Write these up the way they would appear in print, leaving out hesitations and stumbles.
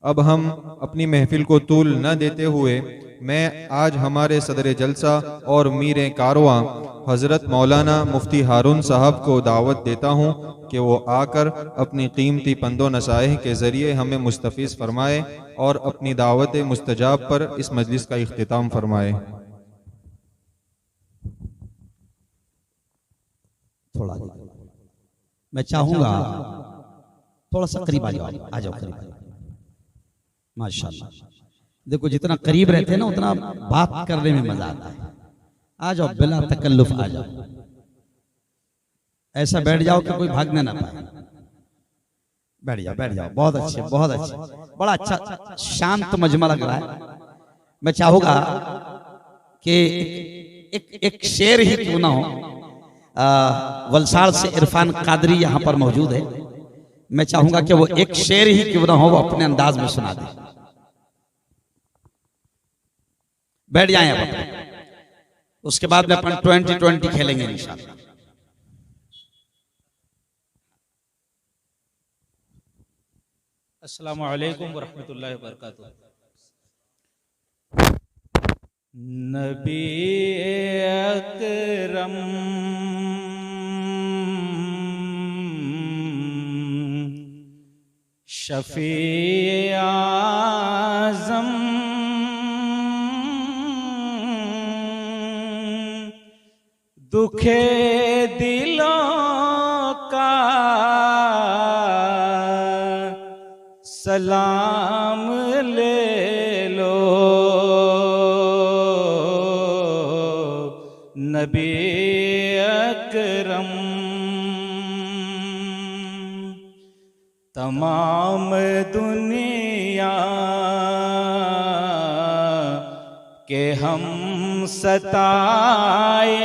अब हम अपनी महफिल को तूल न देते हुए मैं आज हमारे सदर जलसा और मीर कारवां हज़रत मौलाना मुफ्ती हारून साहब को दावत देता हूँ कि वो आकर अपनी कीमती पंदो नसाइह के ज़रिए हमें मुस्तफ़ीज़ फरमाए और अपनी दावत मुस्तजाब पर इस मजलिस का इख्तिताम फरमाए। थोड़ा मैं चाहूंगा थोड़ा सा करीब आ जाओ करीब। माशाल्लाह, देखो जितना करीब रहते हैं ना उतना बात करने में मजा आता है। आ जाओ बिला तकल्लुफ आ जाओ, ऐसा बैठ जाओ कि कोई भागने ना पाए। बैठ जाओ बैठ जाओ, बहुत अच्छे बहुत अच्छे, बड़ा अच्छा शांत मजमा लग रहा है। मैं चाहूंगा कि एक शेर ही क्यों ना हो, वलसाड़ से इरफान कादरी यहाँ पर मौजूद है। मैं चाहूंगा कि वो एक शेर ही क्यों ना हो वो अपने अंदाज में सुना दे। बैठ जाएं अब, उसके बाद में अपन 20-20 खेलेंगे इंशाल्लाह। अस्सलामु अलैकुम वरहमतुल्लाहि वबरकातुहू। नबी अकरम शफी आज़म दुखे दिलों का सलाम ले लो। नबी अकरम तमाम दुनिया के हम सताए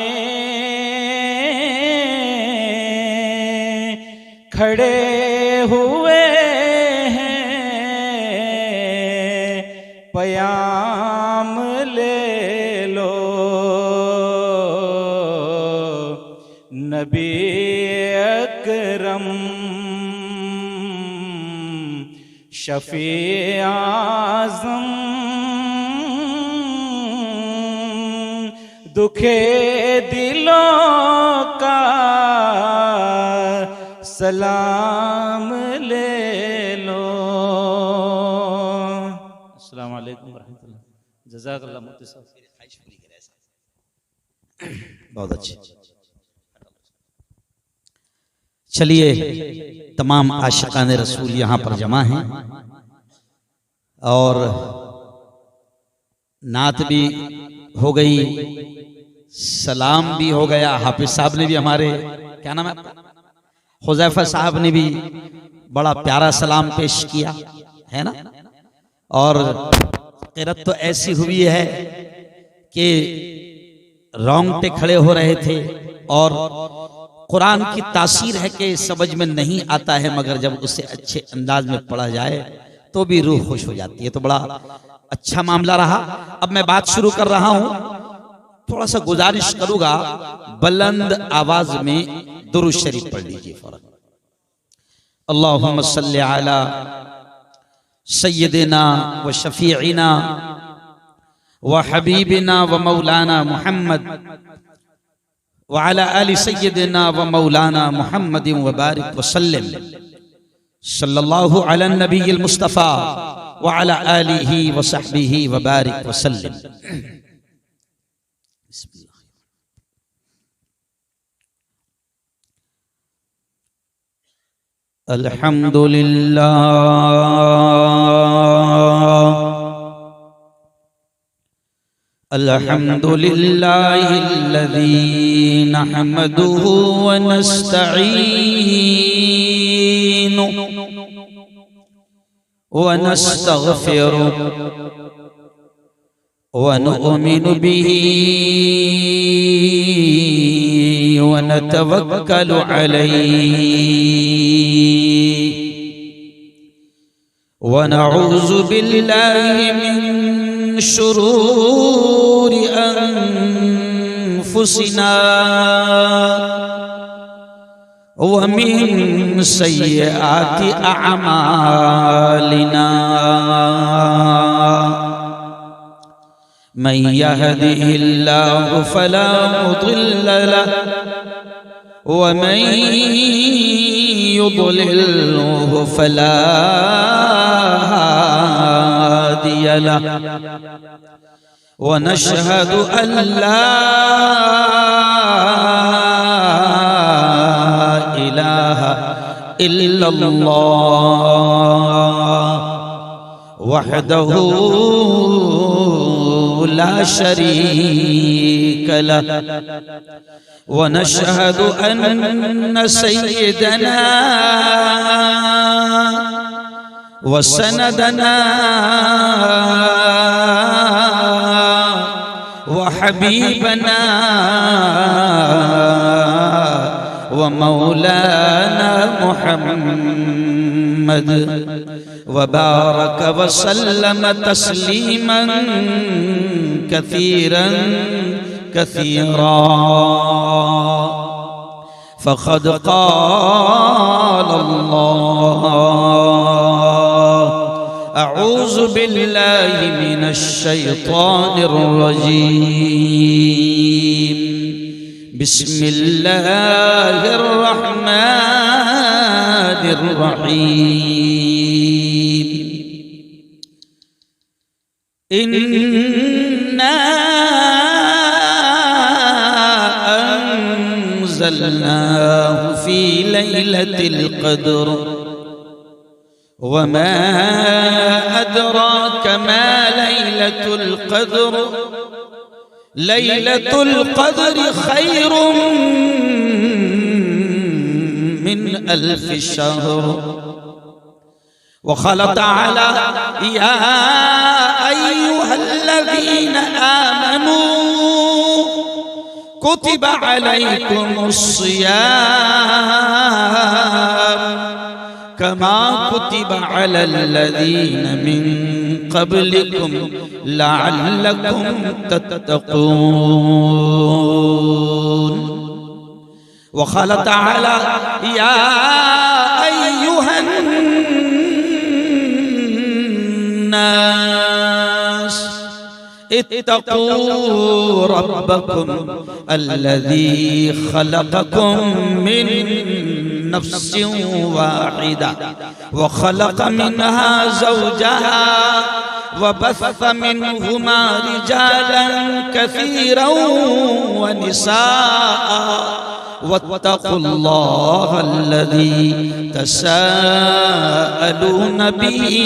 खड़े हुए हैं, पयाम ले लो। नबी अकरम शफी आज़म दुखे दिलों का सलाम ले लो। अस्सलाम वालेकुम रहमतुल्लाह। जज़ाकल्लाह मुफ्ती साहब। बहुत अच्छे। चलिए, तमाम आशिकाने रसूल यहाँ पर जमा हैं और नात भी हो गई, सलाम भी हो गया। हाफिज साहब ने भी हमारे क्या नाम है हुज़ैफा साहब ने भी बड़ा प्यारा सलाम पेश किया है ना। और क़िरात तो ऐसी हुई है कि रोंगटे खड़े हो रहे थे और कुरान की तासीर है कि समझ में नहीं आता है, मगर जब उसे अच्छे अंदाज में पढ़ा जाए तो भी रूह खुश हो जाती है। तो बड़ा अच्छा मामला रहा। अब मैं बात शुरू कर रहा हूं, थोड़ा सा गुजारिश करूंगा बुलंद आवाज में दुरूद शरीफ पढ़ लीजिए फौरन। अल्लाहुम्मा सल्ली अला सय्यदिना व शफीइना व हबीबिना व मौलाना मुहम्मद व अला आलि सय्यदिना व मौलाना मुहम्मद व बारिक व सल्लिम सल्लल्लाहु अला नबील मुस्तफ़ा व अला आलिहि व सहबिहि व बारिक व सल्लिम। अल्हम्दुलिल्लाह अल्हम्दुलिल्लाहिल्लज़ी नहमदुहु व नस्तईनु व नस्तगफिरुहु व नु'मिनु बिही व नतवक्कलु अलैहि व नऊज़ु बिल्लाहि मिन शुरूरि अनफुसिना वमिन सय्यिआति अअमालिना मन यहदिहिल्लाहु फला मुदिल्ल लहु वमन युद्लिल्हु फला हादिय लहु वनशहदु अल्ला इलाहा इल्लल्लाह वहदहु ला शरीक लहु वनशहदु अन्न सय्यदना वसनदना वहबीबना वमौलाना मुहम्मद वबारक वसल्लम तस्लीमन कसीरन कसीरा फ़क़द क़ाल अल्लाह अऊज़ु बिल्लाहि मिनश शैतानिर रजीम बिस्मिल्लाहिर रहमानिर रहीम इन्ना अंज़लनाहु फ़ी लैलतिल क़द्र वमा अदराक मा लैलतुल क़द्र लैलतुल क़द्र खैरुम मिन अल्फ़ि शहर वक़ाल तआला या अय्युहल्लज़ीना आमनू कुतिबा अलैकुमुस्सियाम कमा कुतिबा अलल्लज़ीन मिन क़ब्लिकुम लअल्लकुम तत्तक़ून वक़ाल तआला या अय्युहन नास इत्तक़ू रब्बकुम अल्लज़ी ख़लक़कुम मिन नफ्सिन वाहिदा व खलक़ मिनहा ज़ौजहा व बस्स मिनहुमा रिजालन कसीरन व निसाअ वत्तक़ुल्लाह अल्लज़ी तसाअलून बिही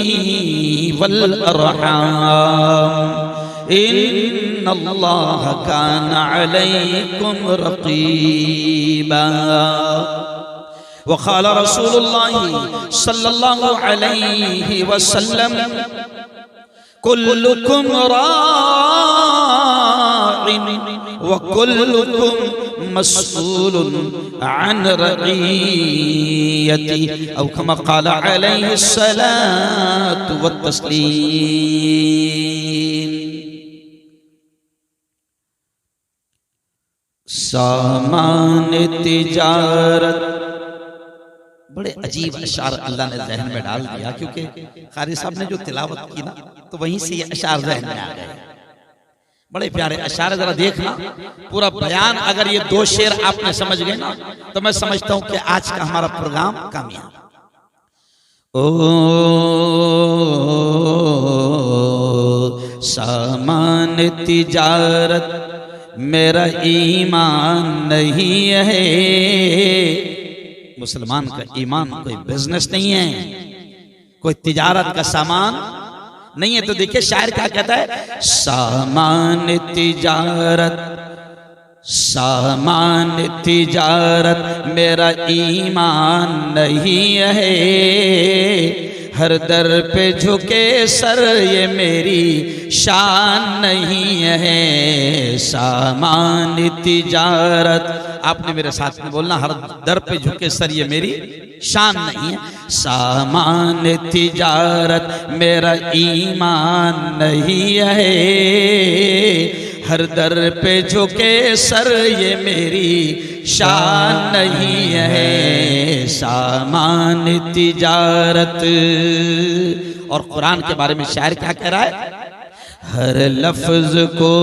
वल अर्हाम इन्नल्लाह कान अलैकुम रक़ीबा वक़ाल रसूलुल्लाह सल्लल्लाहु अलैहि वसल्लम कुल्लुकुम राइन व कुल्लुकुम मस्ऊलुन अन रईयति औ कमा क़ाल अलैहि सलातु व तस्लीम सामान तिजारत बड़े अजीब अशार अल्लाह ने जहन में डाल दिया क्योंकि कारी साहब ने जो तिलावत की ना तो वहीं से ये अशार जहन में आ गए बड़े प्यारे अशार जरा देखना पूरा बयान अगर ये दो शेर आपने समझ गए ना तो मैं समझता हूं कि आज का हमारा प्रोग्राम कामयाब ओ सामान तिजारत मेरा ईमान नहीं है मुसलमान का ईमान कोई बिजनेस नहीं है कोई तिजारत का सामान नहीं है तो देखिए शायर क्या कहता है सामान तिजारत मेरा ईमान नहीं है हर दर पे झुके सर ये मेरी शान नहीं है सामान तिजारत आपने मेरे साथ में बोलना हर दर पे झुके सर ये मेरी शान नहीं है सामान तिजारत मेरा ईमान नहीं है हर दर पे झुके सर ये मेरी शान नहीं है सामान तिजारत। और कुरान के बारे में शायर क्या कह रहा है? हर लफ्ज को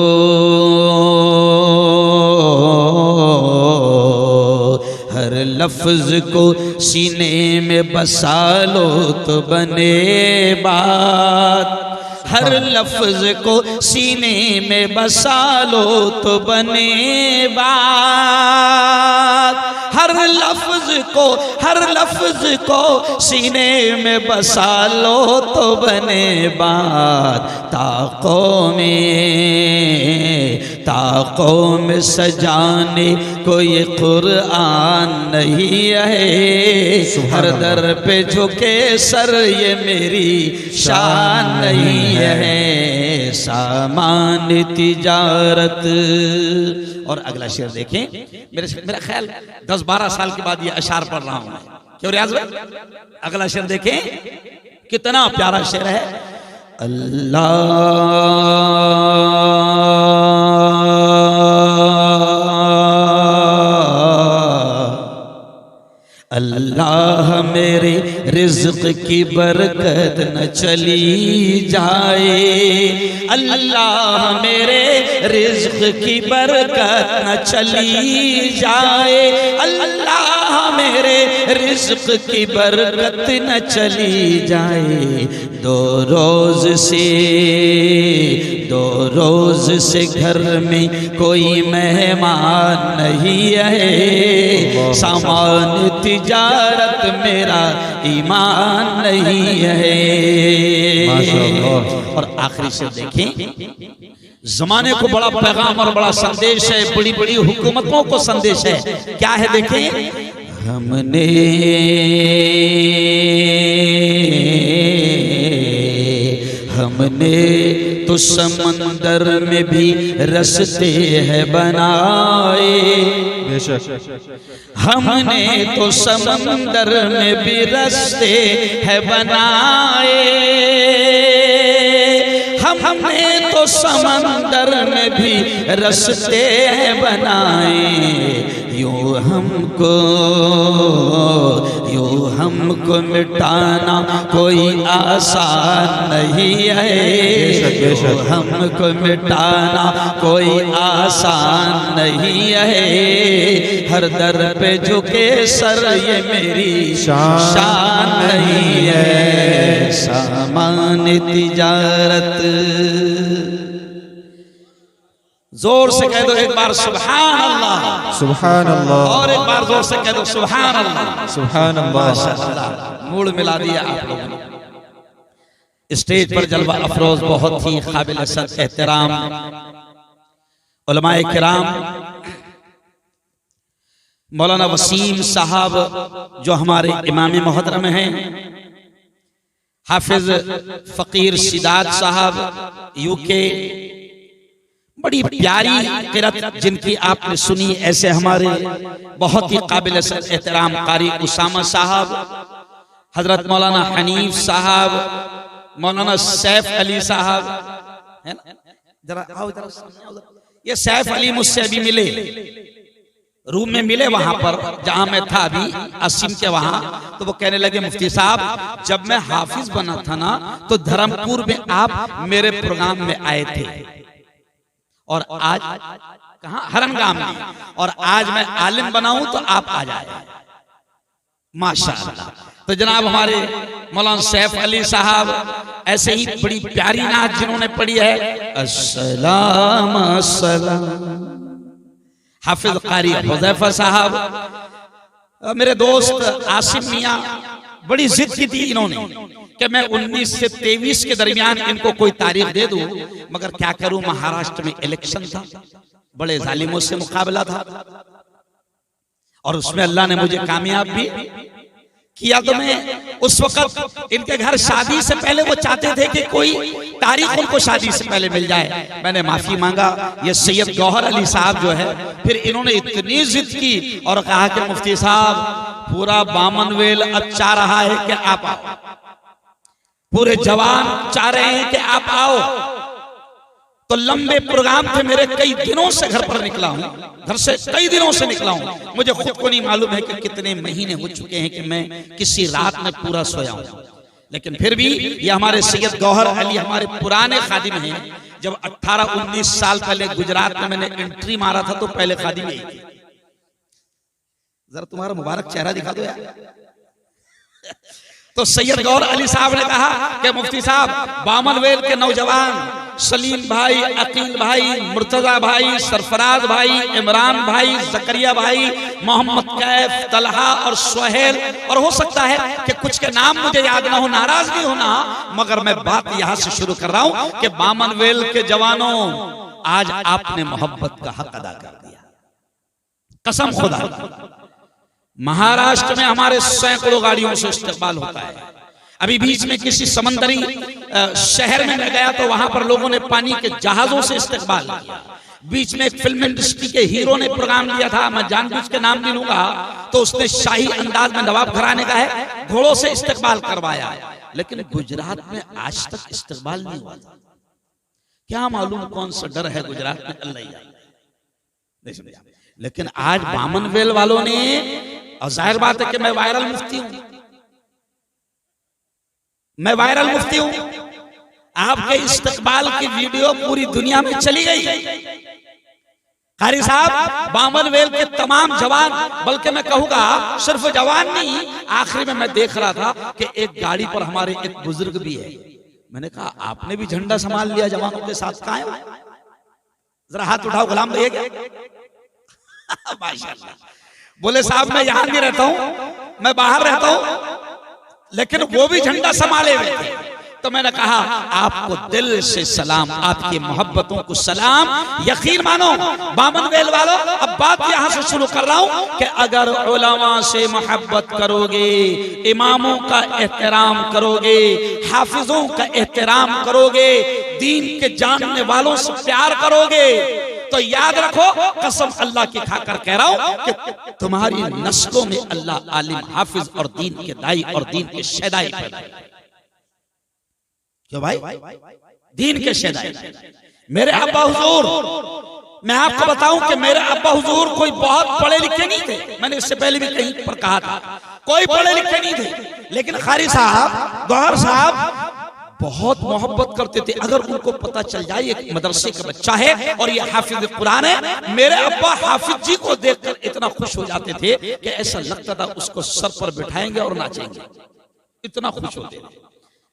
हर लफ्ज को सीने में बसा लो तो बने बात। हर लफ्ज को सीने में बसा लो तो बने बात। हर लफ्ज को सीने में बसा लो तो बने बात। ताक़ों में सजाने को ये कुरान नहीं है। हर दर पे झुके सर ये मेरी शान नहीं है सामान तिजारत। और अगला शेर देखें, मेरा ख्याल 10-12 साल के बाद ये अशार पढ़ रहा हूं मैं। क्यों रियाज भाई? अगला शेर देखें, कितना प्यारा शेर है। अल्लाह मेरे रिज़्क़ की बरकत न चली जाए। अल्लाह मेरे रिज़्क़ की बरकत न चली जाए। अल्लाह मेरे रिज़्क़ की बरकत न चली जाए। दो रोज़ से घर में कोई मेहमान नहीं है। सामान तिजारत मेरा ईमान नहीं है। और आखिरी से देखें, जमाने को बड़ा पैगाम और बड़ा संदेश है, बड़ी बड़ी हुकूमतों को संदेश है। क्या है देखें, हमने तो समंदर में भी रस्ते हैं बनाए। हमने तो समंदर में भी रस्ते हैं बनाए। हमने तो समंदर में भी रस्ते हैं बनाए। यूं हमको मिटाना कोई आसान नहीं है। हमको मिटाना कोई आसान नहीं है। हर दर पे झुके सर ये मेरी शान नहीं है सामान तिजारत। जोर से कह दो एक बार सुभान अल्लाह, सुभान अल्लाह। और एक बार जोर से कह दो सुभान अल्लाह, सुभान अल्लाह। मूड मिला दिया आप लोगों ने। स्टेज पर जलवा अफरोज बहुत ही काबिल एहतराम उलमाए किराम मौलाना वसीम साहब जो हमारे इमाम मोहतरम हैं, हाफिज फकीर सिदात साहब यूके, बड़ी प्यारी किरत जिनकी आपने सुनी। ऐसे हमारे बहुत ही काबिल एहतराम कारी उसामा साहब, हजरत मौलाना हनीफ साहब, मौलाना सैफ अली साहब, है ना? जरा आओ इधर। ये सैफ अली मुझसे अभी मिले, रूम में मिले वहां पर जहां मैं था अभी असीम के वहां। तो वो कहने लगे मुफ्ती साहब, जब मैं हाफिज बना था ना तो धर्मपुर में आप मेरे प्रोग्राम में आए थे, और आज कहां हरनगाम में, और आज मैं आलिम बनाऊं तो आप आ जाए। माशाअल्लाह। तो जनाब हमारे मौलाना सैफ अली साहब ऐसे ही बड़ी प्यारी नात जिन्होंने पढ़ी है, अस्सलाम अस्सलाम। हाफिज कारी हुज़ैफा साहब, मेरे दोस्त आसिम मियां, बड़ी जिद की थी इन्होंने कि मैं 19 से 23 के दरमियान इनको कोई तारीख दे दूं, मगर क्या करूं, महाराष्ट्र में इलेक्शन था, बड़े जालिमों से मुकाबला था, और उसमें अल्लाह ने मुझे कामयाब भी किया। तो मैं उस वक्त इनके घर शादी से पहले वो चाहते थे कि कोई तारीख उनको शादी से पहले मिल जाए। मैंने माफी मांगा, ये सैयद गौहर अली साहब जो है, फिर इन्होंने इतनी जिद की और कहा कि मुफ्ती साहब पूरा बामनवेल अब चाह रहा है कि आप आओ, पूरे जवान चाह रहे हैं कि आप आओ। तो लंबे प्रोग्राम थे मेरे, कई दिनों से घर पर निकला हूं, घर से कई दिनों से निकला हूं। मुझे खुद को नहीं मालूम है कि कितने महीने हो चुके हैं कि मैं किसी रात में पूरा सोया हूं। लेकिन फिर भी ये हमारे सैयद गौहर अली हमारे पुराने खादिम हैं। जब 18-19 साल पहले गुजरात में मैंने एंट्री मारा था तो पहले खादिम यही थे। जरा तुम्हारा मुबारक चेहरा दिखा दो यार। तो सैयद गौहर अली साहब ने कहा कि मुफ्ती साहब, बामनवेल के नौजवान सलीम भाई, अकील भाई, मुर्तजा भाई, सरफराज भाई, इमरान भाई, जकरिया भाई, मोहम्मद कैफ, तलहा और सोहेल, और हो सकता है कि कुछ के नाम मुझे याद ना हो, नाराज नहीं होना, मगर मैं बात यहां से शुरू कर रहा हूं कि बामनवेल के जवानों, आज आपने मोहब्बत का हक अदा कर दिया। कसम खुदा, महाराष्ट्र में हमारे सैकड़ों गाड़ियों से इस्तेमाल होता है। अभी बीच में किसी समंदरी शहर में मैं गया तो वहां पर लोगों ने पानी के जहाजों से इस्तेमाल किया। बीच में एक फिल्म इंडस्ट्री के हीरो ने प्रोग्राम लिया था, मैं जानबूझ के नाम नहीं लूंगा, तो उसने शाही अंदाज में नवाब घराने का है, घोड़ों से इस्तेमाल करवाया। लेकिन गुजरात में आज तक इस्तेमाल नहीं हुआ था। क्या मालूम कौन सा डर है गुजरात में, अल्लाह ही जाने। लेकिन आज बामनवेल वालों ने, और जाहिर बात है कि मैं वायरल मुफ्ती हूं, मैं वायरल मुफ्ती हूं, आपके इस्तकबाल की वीडियो पूरी दुनिया में चली गई। कारी साहब, बामनवेल के तमाम जवान, बल्कि मैं कहूंगा सिर्फ जवान नहीं, आखिरी में मैं देख रहा था कि एक गाड़ी पर हमारे एक बुजुर्ग भी है। मैंने कहा आपने भी झंडा संभाल लिया जवानों के साथ, कहां है? जरा हाथ उठाओ, गुलाम भैया। माशाअल्लाह। बोले साहब मैं यहां नहीं रहता हूं, मैं बाहर रहता हूं, लेकिन वो भी झंडा संभाले हुए थे। तो मैंने कहा आपको दिल से सलाम, आपकी मोहब्बतों को सलाम। यकीन मानो बामनवेल वालों, अब बात यहां से शुरू कर रहा हूं कि अगर उलमा से मोहब्बत करोगे, इमामों का एहतराम करोगे, हाफिजों का एहतराम करोगे, दीन के जानने वालों से प्यार करोगे, तो याद रखो, कसम अल्लाह की खाकर कह रहा हूं कि तुम्हारी नस्लों में अल्लाह आलिम, हाफिज और दीन के दाई और दीन के शहदाई पैदा करेगा। क्यों भाई? दीन के शहदाई। मेरे अब्बा हुजूर, मैं आपको बताऊं कि मेरे अब्बा हुजूर कोई बहुत पढ़े लिखे नहीं थे। मैंने इससे पहले भी कहीं पर कहा था, कोई पढ़े लिखे नहीं थे, लेकिन कारी साहब, गौहर साहब बहुत मोहब्बत करते थे। अगर उनको पता चल जाए एक मदरसे का बच्चा है और ये हाफिज कुरान है, मेरे अब्बा हाफिज जी को देखकर इतना खुश हो जाते थे कि ऐसा लगता था उसको सर पर बिठाएंगे और नाचेंगे, इतना खुश होते थे।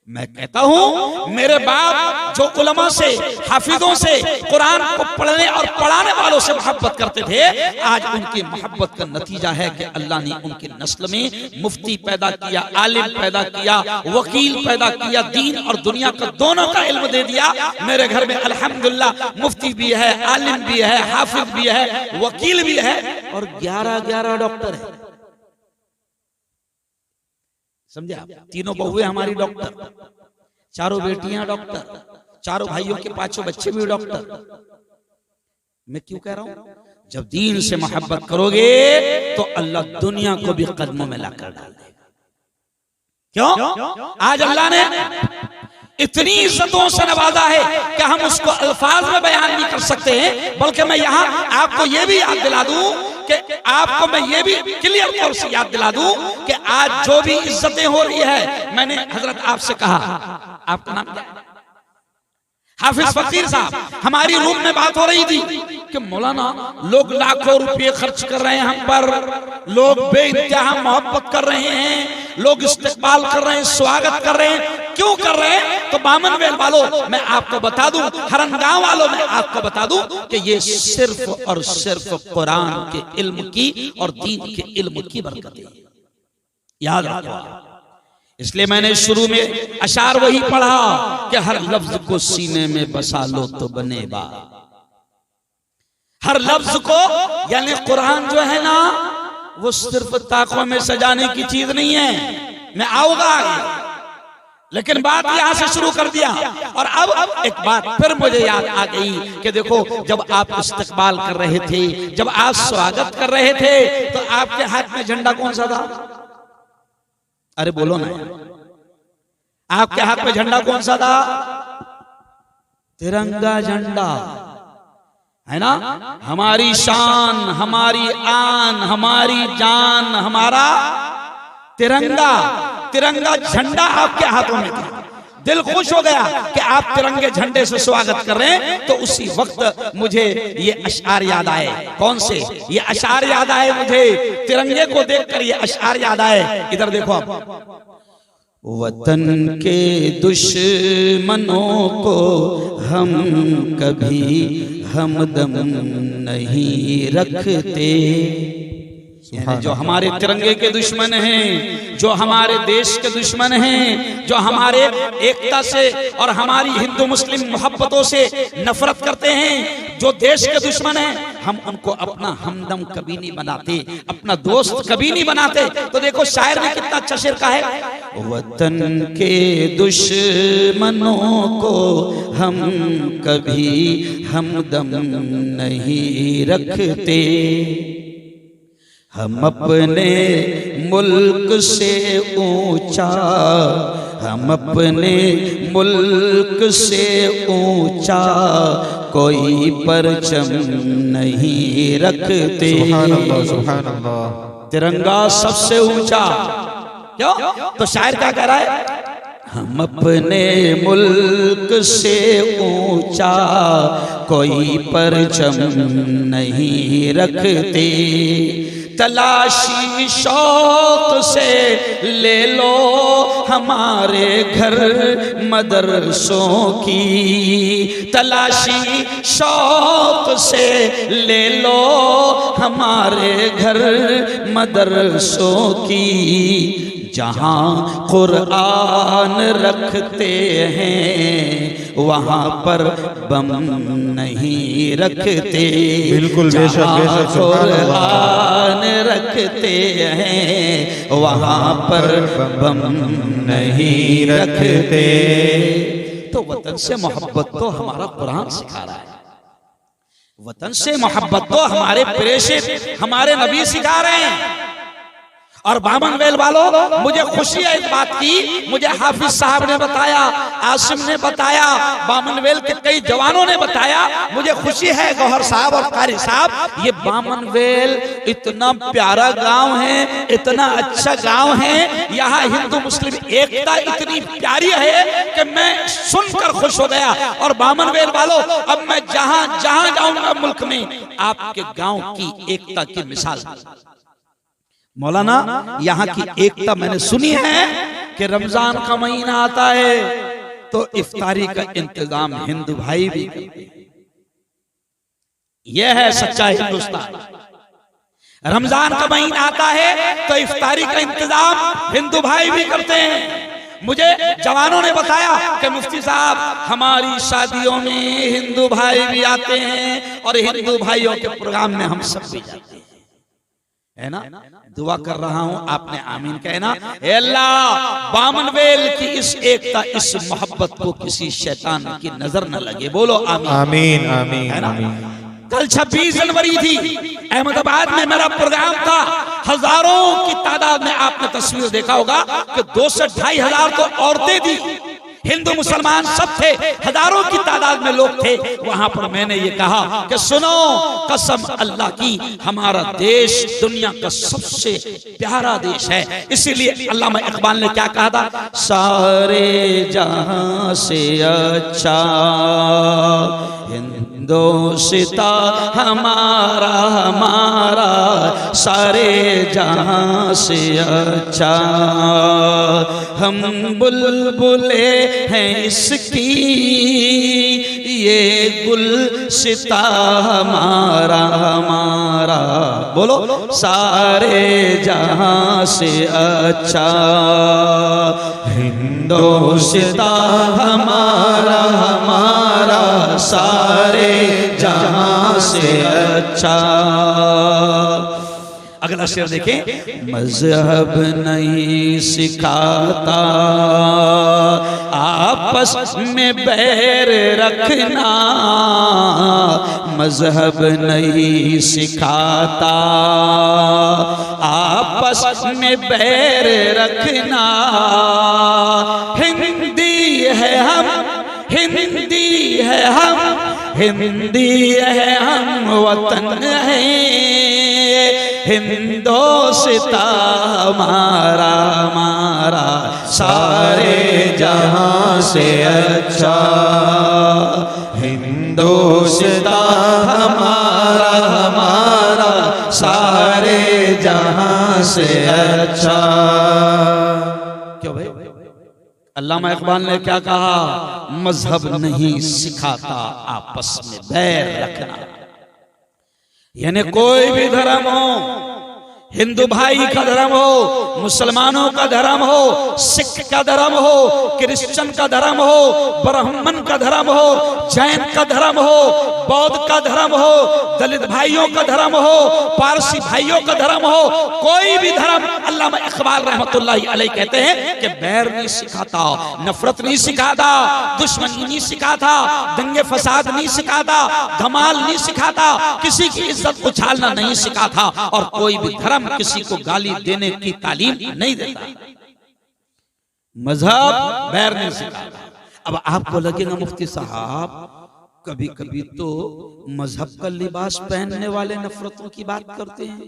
मैं कहता हूं मेरे बाप जो उलमा से, हाफिजों से, कुरान को पढ़ने और पढ़ाने वालों से मोहब्बत करते थे, आज उनकी मोहब्बत का नतीजा है कि अल्लाह ने उनकी नस्ल में मुफ्ती पैदा किया, आलिम पैदा किया, वकील पैदा किया, दीन और दुनिया का दोनों का इल्म दे दिया। मेरे घर में अल्हम्दुलिल्लाह मुफ्ती भी है, आलिम भी है, हाफिज भी है, वकील भी है, और 11 डॉक्टर है। समझे आप? तीनों बहुएं हमारी डॉक्टर, चारों बेटियां डॉक्टर, चारों भाइयों के 5 बच्चे भी डॉक्टर। मैं क्यों कह रहा हूं? जब दीन से मोहब्बत करोगे तो अल्लाह दुनिया को भी कदमों में लाकर डाल देगा। क्यों? आज अल्लाह ने इतनी इज्जतों से नवाजा है कि हम उसको अल्फाज में बयान नहीं कर सकते हैं। बल्कि मैं यहां आपको यह भी याद दिला दूं कि आपको मैं ये भी क्लियर तौर से याद दिला दूं कि आज जो भी इज्जतें हो रही है, मैंने हजरत आपसे कहा, आपका नाम क्या है? हाफिज फकीर साहब, हमारी रूम में बात हो रही थी कि मौलाना लोग लाखों रुपए खर्च कर रहे हैं हम पर, लोग बेइंतहा मोहब्बत कर रहे हैं, लोग इस्तकबाल कर रहे हैं, स्वागत कर रहे हैं। क्यों कर रहे हैं? तो बामनवेल वालों मैं आपको बता दूं, हरनगांव वालों मैं आपको बता दूं कि ये सिर्फ और सिर्फ कुरान के इल्म की और दीन के इल्म की बरकत है। याद रखो। इसलिए मैंने शुरू में अशार वही पढ़ा कि हर लफ्ज को सीने में बसा लो तो बने बात। हर लफ्ज को, यानी कुरान जो है ना, वो सिर्फ ताकों में सजाने की चीज नहीं है। मैं आऊंगा आगे, लेकिन बात यहां से शुरू कर दिया। और अब एक बात फिर मुझे याद आ गई कि देखो, जब आप इस्तकबाल कर रहे थे, जब आप स्वागत कर रहे थे, तो आपके हाथ में झंडा कौन सा था? अरे बोलो ना, आपके हाथ में झंडा कौन सा था? तिरंगा झंडा है ना, हमारी शान, हमारी आन, हमारी जान, हमारा तिरंगा। तिरंगा झंडा आपके हाथों में था, दिल खुश हो गया कि आप तिरंगे झंडे से स्वागत कर रहे हैं। तो उसी वक्त मुझे ये अशआर याद आए। कौन से? ये अशआर याद आए मुझे, तिरंगे को देखकर ये अशआर याद आए। इधर देखो आप। वतन के दुश्मनों को हम कभी हमदम नहीं रखते। यानी जो हमारे तिरंगे के दुश्मन हैं, जो हमारे देश के दुश्मन हैं, जो हमारे एकता से और हमारी हिंदू मुस्लिम मोहब्बतों से नफरत करते हैं, जो देश के दुश्मन हैं, हम उनको अपना हमदम कभी नहीं बनाते, अपना दोस्त कभी नहीं बनाते। तो देखो शायर ने कितना अच्छा शेर कहा है, वतन के दुश्मनों को हम कभी हमदम नहीं रखते। हम अपने मुल्क से ऊंचा, हम अपने मुल्क से ऊंचा कोई परचम नहीं रखते। सुभान अल्लाह, सुभान अल्लाह। तिरंगा सबसे ऊंचा। क्यों? तो शायर क्या कह रहा है, हम अपने मुल्क से ऊंचा कोई परचम नहीं रखते। तलाशी शौक से ले लो हमारे घर मदरसों की, तलाशी शौक से ले लो हमारे घर मदरसों की। जहाँ कुरान रखते हैं वहाँ पर बम नहीं रखते। बिल्कुल, बेशक बेशक। कुरान रखते हैं वहाँ पर बम नहीं रखते। तो वतन से मोहब्बत तो हमारा कुरान सिखा रहा है, वतन से मोहब्बत तो हमारे प्रेषित हमारे नबी सिखा रहे हैं। और बामनवेल वालों, मुझे खुशी है इस बात की, मुझे हाफिज साहब ने बताया, आसिम ने बताया, बामनवेल के कई जवानों ने बताया। मुझे खुशी है गौहर साहब और कारी साहब, ये बामनवेल इतना प्यारा गांव है, इतना अच्छा गांव है, यहाँ हिंदू मुस्लिम एकता इतनी प्यारी है कि मैं सुनकर खुश हो गया। और बामनवेल वालों, अब मैं जहां जहां जाऊंगा मुल्क में आपके गांव की एकता की मिसाल। मौलाना, यहाँ की एकता मैंने सुनी है कि रमजान का महीना आता है तो इफ्तारी का इंतजाम हिंदू भाई भी करते हैं। यह है सच्चा हिंदुस्तान। रमजान का महीना आता है तो इफ्तारी का इंतजाम हिंदू भाई भी करते हैं। मुझे जवानों ने बताया कि मुफ्ती साहब, हमारी शादियों में हिंदू भाई भी आते हैं और हिंदू भाइयों के प्रोग्राम में हम सब भी जाते हैं, है ना। दुआ कर रहा हूं, आपने आमीन कहना। अल्लाह बामनवेल की इस एकता, इस मोहब्बत को किसी शैतान की नजर न लगे। बोलो आमीन, आमीन, आमीन, है ना। कल 26 जनवरी थी, अहमदाबाद में मेरा प्रोग्राम था। हजारों की तादाद में आपने तस्वीर देखा होगा कि 2 से 2.5 हजार तो औरतें थी, हिंदू मुसलमान सब थे, हजारों की तादाद में लोग थे वहां पर। मैंने ये कहा कि सुनो, कसम अल्लाह की, हमारा देश दुनिया का सबसे प्यारा देश है। इसीलिए अल्लामा इकबाल ने क्या कहा था, सारे जहां से अच्छा हिंदुस्ता हमारा, हमारा सारे जहां से अच्छा। हम बुलबुले हैं इसकी, ये गुलसिता हमारा, हमारा। बोलो, सारे जहां से अच्छा हिंदुस्ता हमारा, हमारा सारे जहां से अच्छा। अगला शेर देखें, मजहब नहीं सिखाता आपस में बैर रखना, मजहब नहीं सिखाता आपस में बैर रखना। हिंदी है हम, हिंदी है हम, हिंदी है हम, वतन है हिंदोस्तां हमारा, हमारा सारे जहां से अच्छा, हिंदोस्तां हमारा, हमारा सारे जहां से अच्छा। क्यों भाई? अल्लामा इकबाल ने क्या कहा? मजहब नहीं सिखाता आपस में बैर रखना। यानी कोई भी धर्म हो, हिंदू भाई का धर्म हो, मुसलमानों का धर्म हो, सिख का धर्म हो, क्रिश्चियन का धर्म हो, ब्राह्मण का धर्म हो, जैन का धर्म हो, बौद्ध का धर्म हो, दलित भाइयों का धर्म हो, पारसी भाइयों का धर्म हो, कोई भी धर्म, अल्लामा इकबाल रहमतुल्लाहि अलैह कहते हैं कि बैर नहीं सिखाता, नफरत नहीं सिखाता, दुश्मनी नहीं सिखाता, दंगे फसाद नहीं सिखाता, धमाल नहीं सिखाता, किसी की इज्जत उछालना नहीं सिखाता, और कोई भी धर्म किसी को गाली देने की तालीम नहीं देता। मजहब बैर नहीं सिखाता। अब आपको लगेगा मुफ्ती साहब कभी कभी तो मजहब का लिबास पहनने वाले नफरतों की बात करते हैं,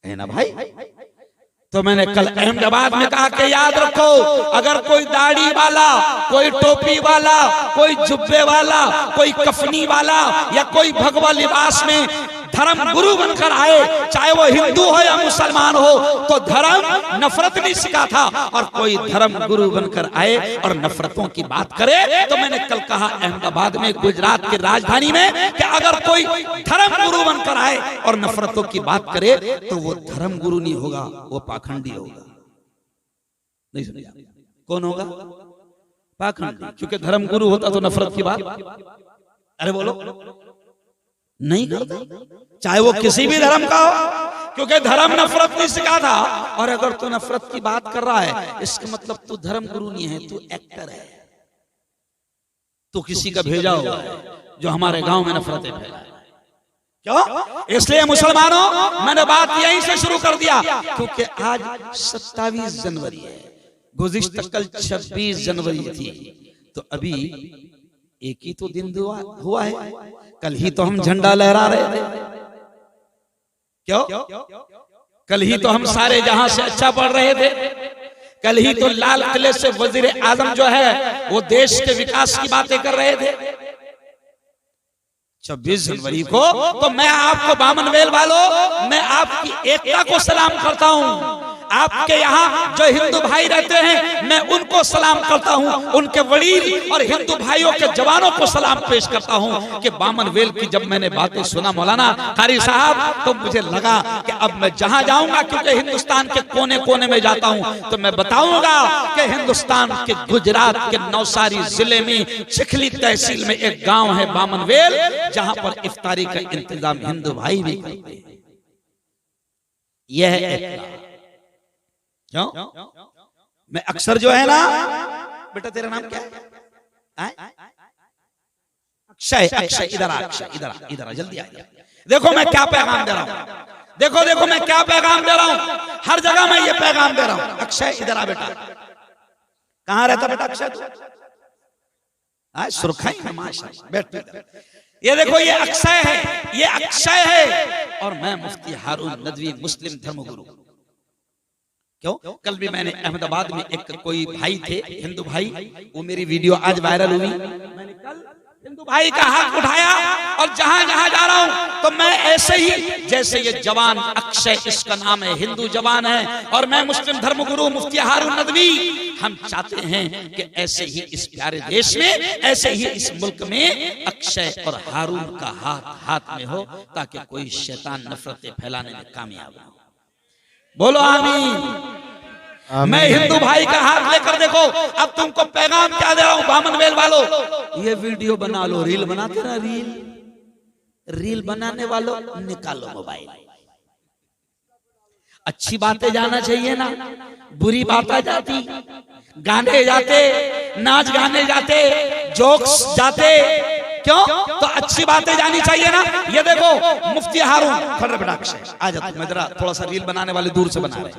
है ना भाई? तो मैंने कल अहमदाबाद में कहा कि याद रखो, अगर कोई दाढ़ी वाला, कोई टोपी वाला, कोई जुब्बे वाला, कोई कफनी वाला या कोई भगवा लिबास में धर्म गुरु बनकर आए, चाहे वो हिंदू हो या मुसलमान हो, तो धर्म नफरत नहीं सिखाता, और कोई धर्म गुरु बनकर आए और नफरतों की बात करे, तो मैंने कल कहा अहमदाबाद में, गुजरात की राजधानी में, कि अगर कोई धर्म गुरु बनकर आए और नफरतों की बात करे तो वो धर्म गुरु नहीं होगा, वो पाखंडी होगा। नहीं समझा? कौन होगा? पाखंडी। क्योंकि धर्म गुरु होता तो नफरत की बात, अरे बोलो, नहीं करता, चाहे वो किसी भी धर्म का हो, क्योंकि धर्म नफरत नहीं सिखाता। और अगर तू नफरत की बात कर रहा है, इसका मतलब तू धर्म गुरु नहीं है, तू एक्टर है, तू किसी का भेजा हुआ है जो हमारे गांव में नफरतें फैलाए। क्यों? इसलिए मुसलमानों, मैंने बात यहीं से शुरू कर दिया, क्योंकि आज 27 जनवरी है, गुज़िश्ता कल 26 जनवरी थी, तो अभी एक ही तो दिन हुआ है, कल ही तो हम झंडा लहरा रहे थे। क्यों? कल ही तो हम सारे जहां से अच्छा पढ़ रहे थे, कल ही तो लाल किले से वजीर आजम जो है वो देश के विकास की बातें कर रहे थे। 26 जनवरी को तो मैं आपको बामनवेल वालों, मैं आपकी एकता को सलाम करता हूं। आपके यहाँ जो हिंदू भाई रहते हैं, मैं उनको सलाम करता हूँ, उनके वडील और हिंदू भाइयों के जवानों को सलाम पेश करता हूँ कि बामनवेल की जब मैंने बातें सुना मौलाना कारी साहब, तो मुझे लगा कि अब मैं जहां जाऊंगा, क्योंकि हिंदुस्तान के कोने कोने में जाता हूं, तो मैं बताऊंगा कि हिंदुस्तान के गुजरात के नवसारी जिले में चिखली तहसील में एक गांव है बामनवेल, जहां पर इफ्तारी का इंतजाम हिंदू भाई भी करते हैं। यह है क्यों? मैं अक्सर जो है ना, बेटा तेरा नाम क्या है? अक्षय। अक्षय इधर आ, अक्षय इधर आ, इधर आ, जल्दी आ। देखो मैं क्या पैगाम दे रहा हूं, देखो देखो मैं क्या पैगाम दे रहा हूं, हर जगह मैं ये पैगाम दे रहा हूं। अक्षय इधर आ बेटा। कहां रहता बेटा अक्षय तू? सुरखाई में, माशाअल्लाह, बैठ। ये देखो ये अक्षय है, ये अक्षय है, और मैं मुफ्ती हारून नदवी, मुस्लिम धर्मगुरु। क्यों? कल भी मैंने अहमदाबाद में एक कोई भाई थे, हिंदू भाई, वो मेरी वीडियो आज वायरल हुई, मैंने कल हिंदू भाई का हाथ उठाया, और जहां जहां जा रहा हूं तो मैं ऐसे ही, जैसे ये जवान अक्षय, इसका नाम है, हिंदू जवान है, और मैं मुस्लिम धर्मगुरु मुफ्ती हारून नदवी, हम चाहते हैं कि ऐसे ही इस प्यारे देश में, ऐसे ही इस मुल्क में अक्षय और हारून का हाथ हाथ में हो, ताकि कोई शैतान नफरतें फैलाने में कामयाब हो। बोलो आमीन। मैं हिंदू भाई का हाथ लेकर, देखो अब तुमको पैगाम क्या दे रहा हूं बामनवेल वालों, ये वीडियो बना लो, रील बनाते ना, रील बनाने वालों निकालो मोबाइल। अच्छी बातें जाना चाहिए ना, बुरी बातें जाती, गाने जाते, नाच गाने जाते, जोक्स जाते, क्यों? तो अच्छी बातें जानी चाहिए ना। ये देखो मुफ्ती हारून, खड़े बेटा अक्षय आ जा, मैं जरा थोड़ा सा रील बनाने वाले दूर से बना रहे।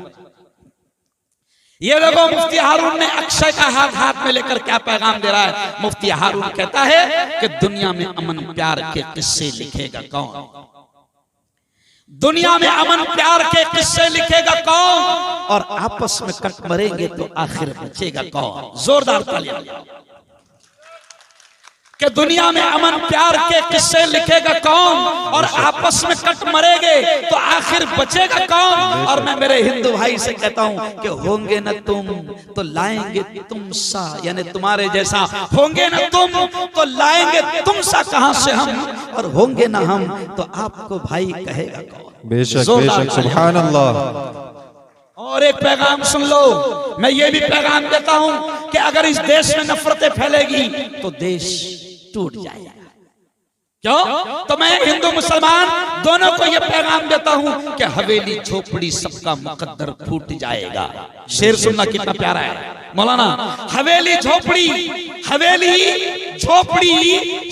ये देखो मुफ्ती हारून ने अक्षय का हाथ हाथ में लेकर क्या पैगाम दे रहा है। मुफ्ती हारून कहता है कि दुनिया में अमन प्यार के किस्से लिखेगा कौन, दुनिया में अमन प्यार के किस्से लिखेगा कौन, और आपस में कट मरेंगे तो आखिर बचेगा कौन। जोरदार तालियां। कि दुनिया में अमन प्यार के किस्से लिखेगा कौन, और आपस में कट मरेंगे तो आखिर बचेगा कौन। और मैं मेरे हिंदू भाई से कहता हूं कि होंगे न तुम तो लाएंगे तुम सा, यानी तुम्हारे जैसा होंगे न तुम तो लाएंगे तुम सा कहां से हम, और होंगे ना हम तो आपको भाई कहेगा कौन। बेशक बेशक, सुभान अल्लाह। और एक पैगाम सुन लो, मैं ये भी पैगाम देता हूं कि अगर इस देश में नफरतें फैलेगी तो देश टूट जाएगा। क्यों? तो मैं हिंदू मुसलमान दोनों को यह पैगाम देता हूं कि हवेली झोपड़ी सबका मुकद्दर फूट जाएगा। शेर सुनना कितना प्यारा है मौलाना। हवेली झोपड़ी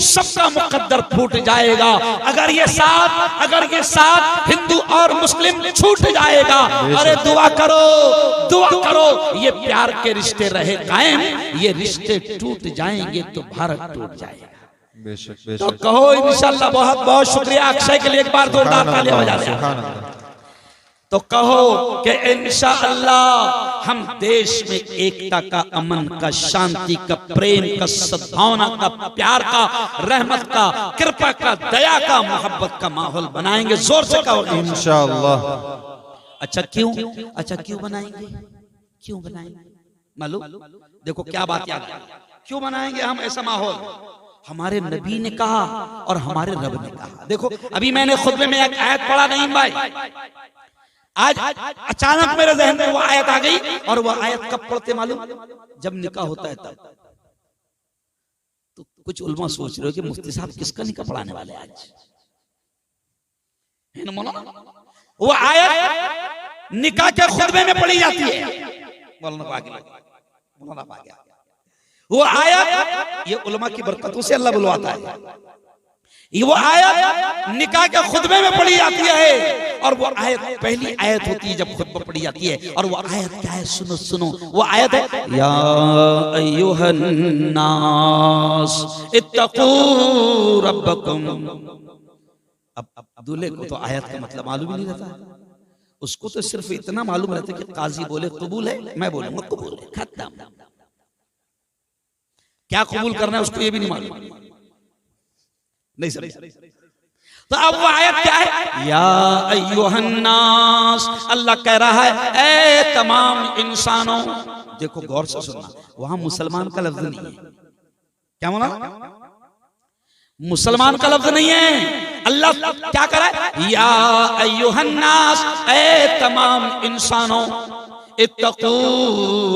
सबका मुकद्दर फूट जाएगा अगर ये साथ हिंदू और मुस्लिम छूट जाएगा। अरे दुआ करो ये प्यार के रिश्ते रहे कायम, ये रिश्ते टूट जाएंगे तो भारत टूट जाएगा। बेशक तो बेशक, कहो इंशाल्लाह। बहुत बहुत शुक्रिया अक्षय के लिए, एक बार जोरदार तालियां बजा दें। सुभान अल्लाह। तो कहो कि इंशाअल्लाह हम देश में एकता का, अमन का, शांति का, प्रेम का, सद्भावना का, प्यार का, रहमत का, कृपा का, दया का, मोहब्बत का माहौल बनाएंगे। जोर से कहो इंशाअल्लाह। अच्छा क्यों बनाएंगे? क्यों बनाएंगे मालूम? देखो क्या बात याद है, क्यों बनाएंगे हम ऐसा माहौल? हमारे नबी ने कहा और हमारे रब ने कहा। देखो अभी मैंने खुतबे में एक आयत पढ़ा नहीं भाई, आज अचानक मेरे जहन में वो आयत आ गई। और वो आयत कब पढ़ते मालूम? जब निकाह होता है तब। तो कुछ उलमा सोच रहे हो कि मुफ्ती साहब किसका निकाह पढ़ाने वाले आज है ना मौलाना? वो आयत निकाह के खुतबे में पढ़ी जाती है। मौलाना आ गया। वो आयत ये उलमा की बरकतों से अल्लाह बुलवाता है। ये वो आयत निकाह के खुतबे में पढ़ी जाती है। और वो आयत पहली आयत होती है जब खुतबा पढ़ी जाती है। और वो आयत क्या है? सुनो वो आयत है, या अय्युहन नास इत्तकू रब्बकुम। अब दूल्हे को तो आयत का मतलब मालूम ही नहीं रहता, उसको तो सिर्फ इतना मालूम रहता है कि काजी बोले कबूल है, मैं बोलूंगा कबूल है, खत्म। क्या कबूल करना है उसको ये भी नहीं मालूम, नहीं समझ। तो अब वो आयत क्या है? या अय्युहन नास, अल्लाह कह रहा है ए तमाम इंसानों। देखो गौर से सुनना, वहां मुसलमान का लफ्ज नहीं है। क्या बोला? मुसलमान का लफ्ज नहीं है। अल्लाह क्या कह रहा है? या अय्युहन नास, ए तमाम इंसानों, इत्तकू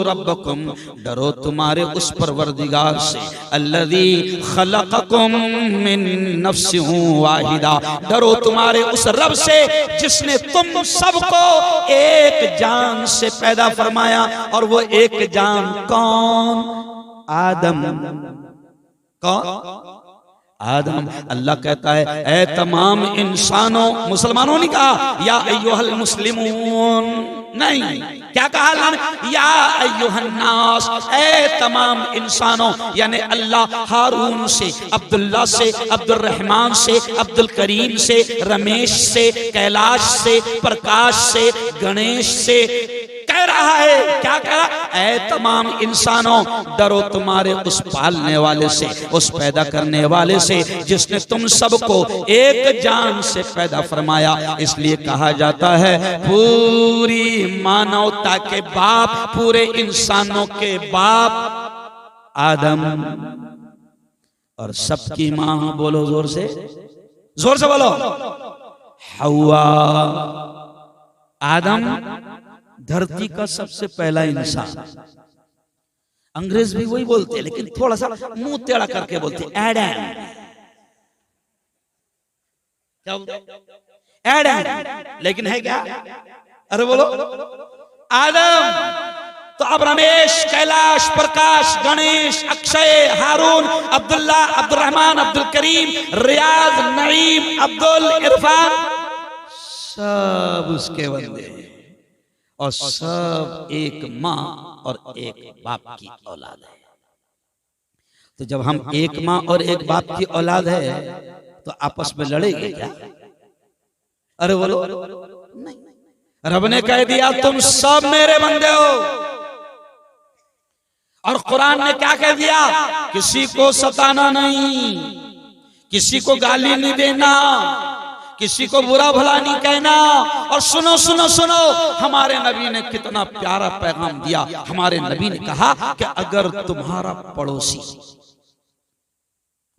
रब्बकुम, डरो तुम्हारे उस परवरदिगार से, अल्लज़ी खलक़कुम मिन नफ्सिन वाहिदा, डरो तुम्हारे उस रब से जिसने तुम सबको एक जान से पैदा फरमाया। और वो एक जान कौन? आदम। कौन? आदम। अल्लाह कहता है ए तमाम इंसानों, मुसलमानों ने कहा या अय्युहल मुस्लिमून, नहीं, क्या कहा अल्लाह ने? या अय्युहन नास, ए तमाम इंसानों। यानी अल्लाह हारून से, अब्दुल्ला से, अब्दुल रहमान से, अब्दुल करीम से, रमेश से, कैलाश से, प्रकाश से, गणेश से कह रहा है। क्या कह रहा? ऐ तमाम इंसानों, डरो तुम्हारे उस पालने वाले से, उस पैदा करने वाले से जिसने तुम सबको एक जान से पैदा फरमाया। इसलिए कहा जाता है पूरी मानवता के बाप, पूरे इंसानों के बाप आदम, और सबकी मां, बोलो जोर से बोलो, हवा। आदम धरती का सबसे पहला इंसान। अंग्रेज भी वही बोलते हैं लेकिन थोड़ा सा मुंह टेढ़ा करके बोलते हैं, एडम। क्या बोलते? एडम। लेकिन है क्या? अरे बोलो आदम। तो अब रमेश, कैलाश, प्रकाश, गणेश, अक्षय, हारून, अब्दुल्ला, अब्दुल रहमान, अब्दुल करीम, रियाज, नईम, अब्दुल, इरफान, सब उसके बंदे। और सब एक माँ और एक बाप की औलाद है। तो जब हम एक माँ और एक बाप की औलाद है तो आपस में लड़ेंगे क्या? अरे बोलो नहीं। रब ने कह दिया तुम सब मेरे बंदे हो। और कुरान ने क्या कह दिया? किसी को सताना नहीं, किसी को गाली नहीं देना, किसी को बुरा भला नहीं कहना। और सुनो सुनो सुनो, हमारे नबी ने कितना प्यारा पैगाम दिया। हमारे नबी ने कहा कि अगर तुम्हारा पड़ोसी,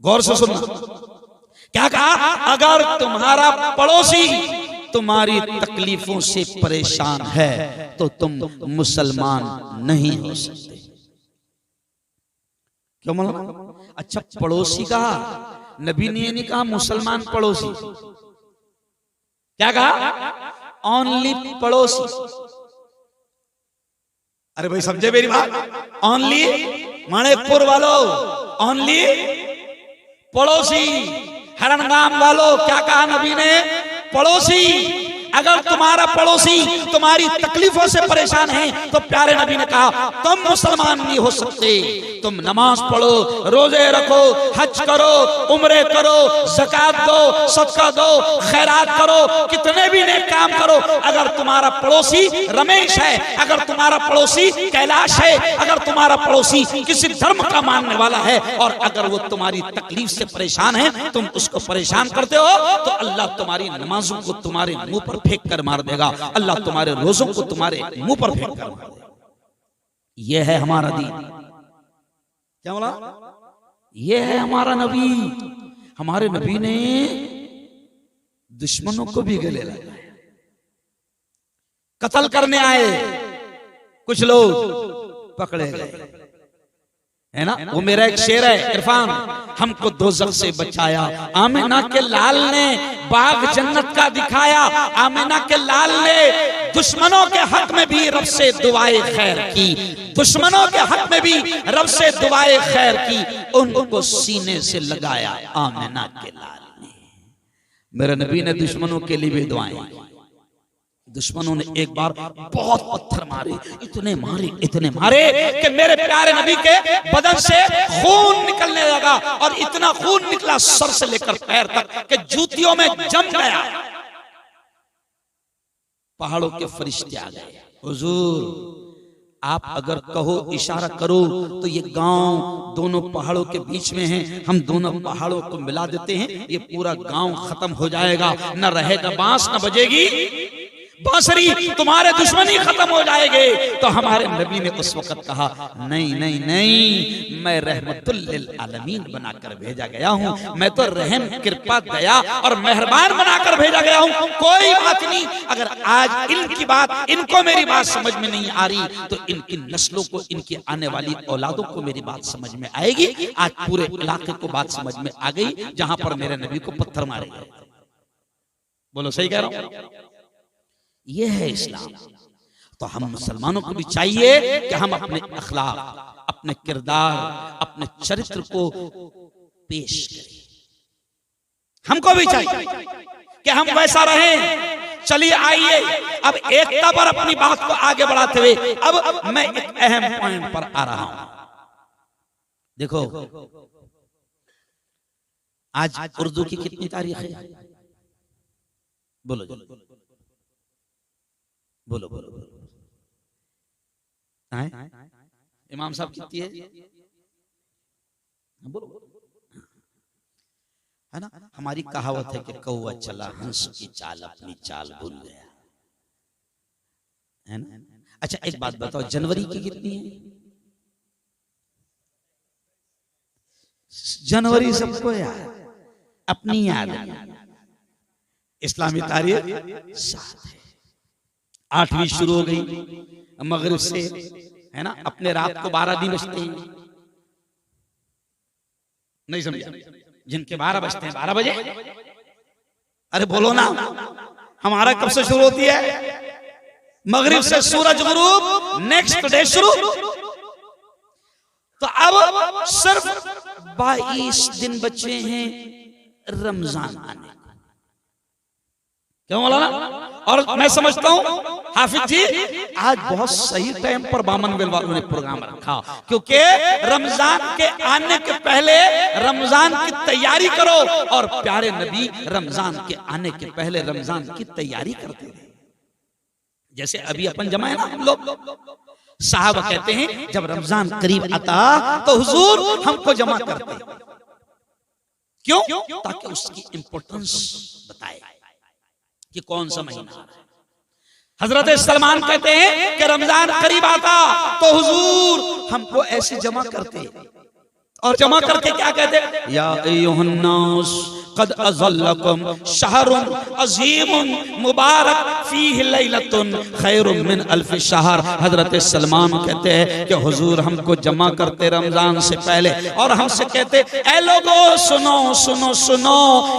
गौर से सुनना, क्या कहा? अगर तुम्हारा पड़ोसी तुम्हारी तकलीफों से परेशान है तो तुम मुसलमान नहीं हो सकते। क्यों मौलाना? अच्छा, पड़ोसी कहा, नबी ने ये नहीं कहा मुसलमान पड़ोसी। क्या कहा? ओनली पड़ोसी। अरे भाई समझे मेरी बात? ओनली मणिपुर वालों, ओनली पड़ोसी। हरणगाम वालों, क्या कहा नबी ने? पड़ोसी। अगर तुम्हारा पड़ोसी तुम्हारी तकलीफों से परेशान है तो प्यारे नबी ने कहा तुम मुसलमान नहीं हो सकते। तुम नमाज पढ़ो, रोजे रखो, हज करो, उम्रे करो, ज़कात दो, सदका दो, खैरात करो, कितने भी नेक काम करो। अगर तुम्हारा पड़ोसी रमेश है, अगर तुम्हारा पड़ोसी कैलाश है, अगर तुम्हारा पड़ोसी किसी धर्म का मानने वाला है और अगर वो तुम्हारी तकलीफ से परेशान है, तुम उसको परेशान करते हो, तो अल्लाह तुम्हारी नमाजों को तुम्हारे मुंह पर फेंक कर मार देगा। अल्लाह तुम्हारे रोजों को तुम्हारे मुंह पर फेंक कर मार देगा। यह है हमारा दीन। क्या बोला? यह है हमारा नबी। हमारे नबी ने दुश्मनों को भी गले लगाया। कत्ल करने आए कुछ लोग पकड़े गए, है ना? वो मेरा एक शेर है, इरफान, हमको दोज़ख से बचाया आमिना के लाल ने, बाग जन्नत का दिखाया आमिना के लाल ने। दुश्मनों के हक में भी रब से दुआए खैर की, दुश्मनों के हक में भी रब से दुआए खैर की, उनको सीने से लगाया आमिना के लाल ने। मेरे नबी ने दुश्मनों के लिए भी दुआएं की। दुश्मनों ने एक बार बहुत पत्थर मारे, इतने मारे कि मेरे प्यारे नबी के बदन से खून निकलने लगा और इतना खून निकला सर से लेकर पैर तक कि जूतियों में जम गया। पहाड़ों के फरिश्ते आ गए, हुजूर आप अगर कहो, इशारा करो तो ये गांव दोनों पहाड़ों के बीच में है, हम दोनों पहाड़ों को मिला देते हैं, ये पूरा गांव खत्म हो जाएगा, न रहेगा बांस न बजेगी बांसुरी, तुम्हारे दुश्मनी खत्म हो जाएंगे। तो हमारे नबी ने उस वक्त कहा नहीं नहीं नहीं, मैं रहमतुल लिल आलमीन बनाकर भेजा गया हूँ, मैं तो रहम, कृपा, दया और मेहरबान बनाकर भेजा गया हूँ। कोई बात नहीं, अगर आज इनकी बात, इनको मेरी बात समझ में नहीं आ रही तो इनकी नस्लों को, इनकी आने वाली औलादों को मेरी बात समझ में आएगी। आज पूरे इलाके को बात समझ में आ गई जहां पर मेरे नबी को पत्थर मारे गए। बोलो सही कह रहा हूं? यह है इस्लाम। तो हम मुसलमानों को भी चाहिए कि हम अपने अखलाक, अपने किरदार, अपने चरित्र को पेश करें। हमको भी चाहिए कि हम वैसा रहें। चलिए आइए अब एकता पर अपनी बात को आगे बढ़ाते हुए अब मैं एक अहम पॉइंट पर आ रहा हूं। देखो आज उर्दू की कितनी तारीख है? बोलो बोलो बोलो बोलो। इमाम साहब कितनी है? बोलो। है ना, हमारी कहावत है कि कौवा चला हंस की चाल अपनी चाल भूल गया, है ना? अच्छा एक बात बताओ, जनवरी की कितनी है? जनवरी सबको याद, अपनी याद है। इस्लामी तारीख 7 है, 8वीं शुरू हो गई मगरिब से, है ना? अपने रात को 12 दिन बजते हैं, नहीं समझा? जिनके 12 बजते हैं 12 बजे। अरे बोलो ना, हमारा कब से शुरू होती है? मगरिब से सूरज गुरूब, नेक्स्ट डे शुरू। तो अब सिर्फ 22 दिन बचे हैं रमजान आने को। क्यों बोला ना? और मैं समझता हूं हाफिज जी, आज बहुत सही टाइम पर बामन वेल वालों ने प्रोग्राम रखा, क्योंकि रमजान के आने के पहले रमजान की तैयारी करो, और प्यारे नबी रमजान के आने के पहले रमजान की तैयारी करते थे। जैसे अभी अपन जमा है ना हम लोग, साहब कहते हैं जब रमजान करीब आता तो हुजूर हमको जमा करते, क्यों? ताकि उसकी इंपॉर्टेंस बताए कि कौन सा महीना। हजरत सलमान कहते हैं कि रमजान करीब आता तो हुजूर हमको ऐसे जमा करते, और जमा करके क्या कहते? या अय्युहन्नास क़द अज़ल्लकुम शहरुन अज़ीमुन मुबारक फीहि लैलतुन खैरुम मिन अल्फ शहर। हजरत सलमान कहते हैं कि हुजूर हमको जमा करते रमजान से पहले, और हमसे कहते ऐ लोगों सुनो सुनो सुनो,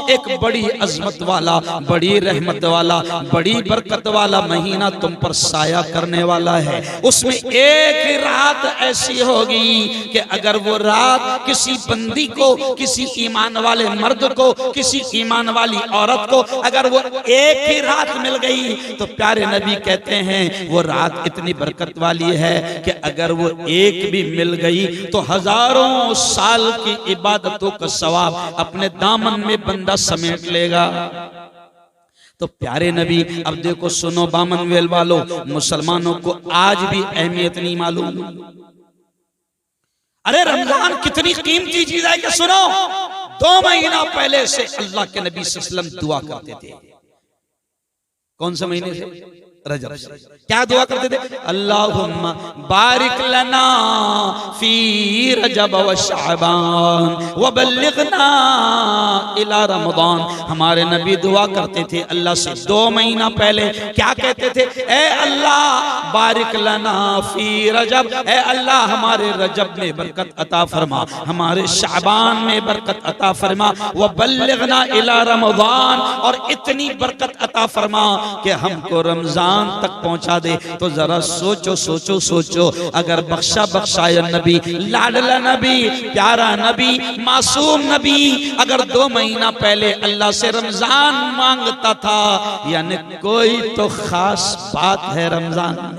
एक बड़ी अजमत वाला, बड़ी रहमत वाला, बड़ी बरकत वाला महीना तुम पर साया करने वाला है। उसमें एक रात ऐसी होगी कि अगर वो रात किसी बंदी को, किसी ईमान वाले मर्द को, किसी ईमान वाली औरत को अगर वो एक ही रात मिल गई तो प्यारे नबी कहते हैं वो रात इतनी बरकत वाली है कि अगर वो एक भी मिल गई तो हजारों साल की इबादतों का सवाब अपने दामन में बंदा समेट लेगा। तो प्यारे नबी, अब देखो सुनो बामन वेल वालों, मुसलमानों को आज भी अहमियत नहीं मालूम। अरे रमजान कितनी कीमती चीज है कि सुनो, 2 महीना पहले से अल्लाह के नबी सल्लल्लाहु अलैहि वसल्लम दुआ करते थे। कौन से महीने से? रजब से। क्या दुआ करते थे? अल्लाहुम्मा बारिक लना फी रजब व शाबान व बल्लिगना इला रमजान। हमारे नबी दुआ करते थे अल्लाह से 2 महीना पहले, क्या कहते थे? ए अल्लाह बारिक लना फी रजब, ए अल्लाह हमारे रजब में बरकत अता फरमा, हमारे शाबान में बरकत अता फरमा, व बल्लिगना इला रमजान, और इतनी बरकत अता फरमा कि हमको रमजान तक पहुंचा दे। तो जरा सोचो सोचो सोचो, अगर बख्शा बख्शाया नबी, लाडला नबी, प्यारा नबी, मासूम नबी अगर 2 महीना पहले अल्लाह से रमजान मांगता था, यानी कोई तो खास बात है रमजान में।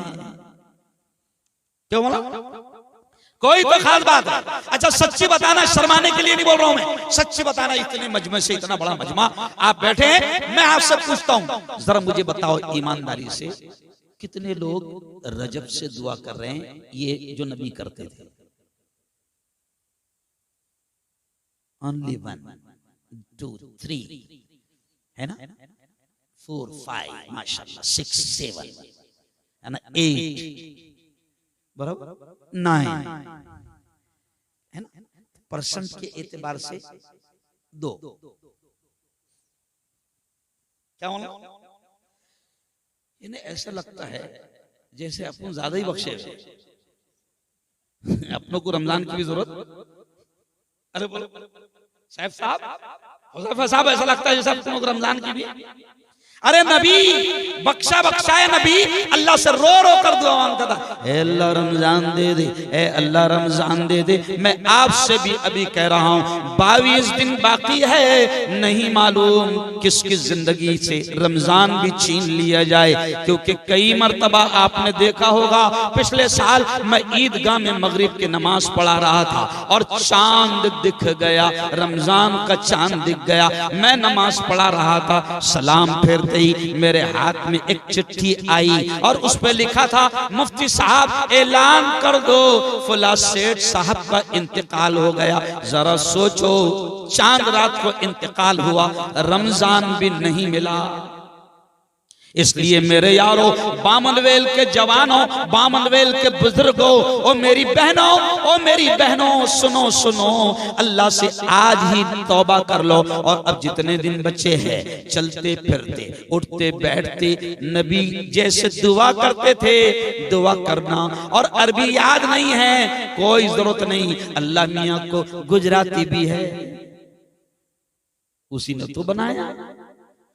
क्यों बोला? कोई तो खास बात है। अच्छा सच्ची बताना, शर्माने के लिए नहीं बोल रहा हूं मैं, सच्ची बताना, इतने मजमे से, इतना बड़ा मजमा आप बैठे हैं, मैं आपसे पूछता हूं, जरा मुझे बताओ ईमानदारी से, कितने लोग रजब से दुआ कर रहे हैं ये जो नबी करते थे? ओनली 1 2 3 है ना, 4 5 माशाल्लाह, 6 7 है ना, 8 बराबर 9 है ना, परसेंट के एतबार से 2। क्या होना? इन्हें ऐसा लगता है जैसे अपन ज्यादा ही बख्शे अपनों को रमजान की भी जरूरत। अरे बोलो साहब, हुज़ैफा साहब, ऐसा लगता है जैसे अपनों को रमजान की भी। अरे नबी बख्शा बख्शाए नबी अल्लाह से रो रो कर दुआ मांगता था, ए अल्लाह रमजान दे दे, ए अल्लाह रमजान दे दे। मैं आपसे भी अभी कह रहा हूँ 22 दिन बाकी है, नहीं मालूम किसकी जिंदगी से रमजान भी छीन लिया जाए। क्योंकि कई मर्तबा आपने देखा होगा, पिछले साल मैं ईदगाह में मगरिब की नमाज पढ़ा रहा था और चांद दिख गया, रमजान का चांद दिख गया। मैं नमाज पढ़ा रहा था, सलाम फेर मेरे हाथ में एक चिट्ठी आई और उस पर लिखा था, मुफ्ती साहब ऐलान कर दो फुला सेठ साहब का इंतकाल हो गया। जरा सोचो, चांद रात को इंतकाल हुआ, रमजान भी नहीं मिला। इसलिए मेरे यारों, बामनवेल के जवानों, बामनवेल के बुजुर्गों, ओ मेरी बहनों, ओ मेरी बहनों, सुनो सुनो, अल्लाह से आज ही तौबा कर लो। और अब जितने दिन बचे हैं, चलते फिरते उठते बैठते नबी जैसे दुआ करते थे दुआ करना। और अरबी याद नहीं है, कोई जरूरत नहीं, अल्लाह मियाँ को गुजराती भी है, उसी ने तो बनाया।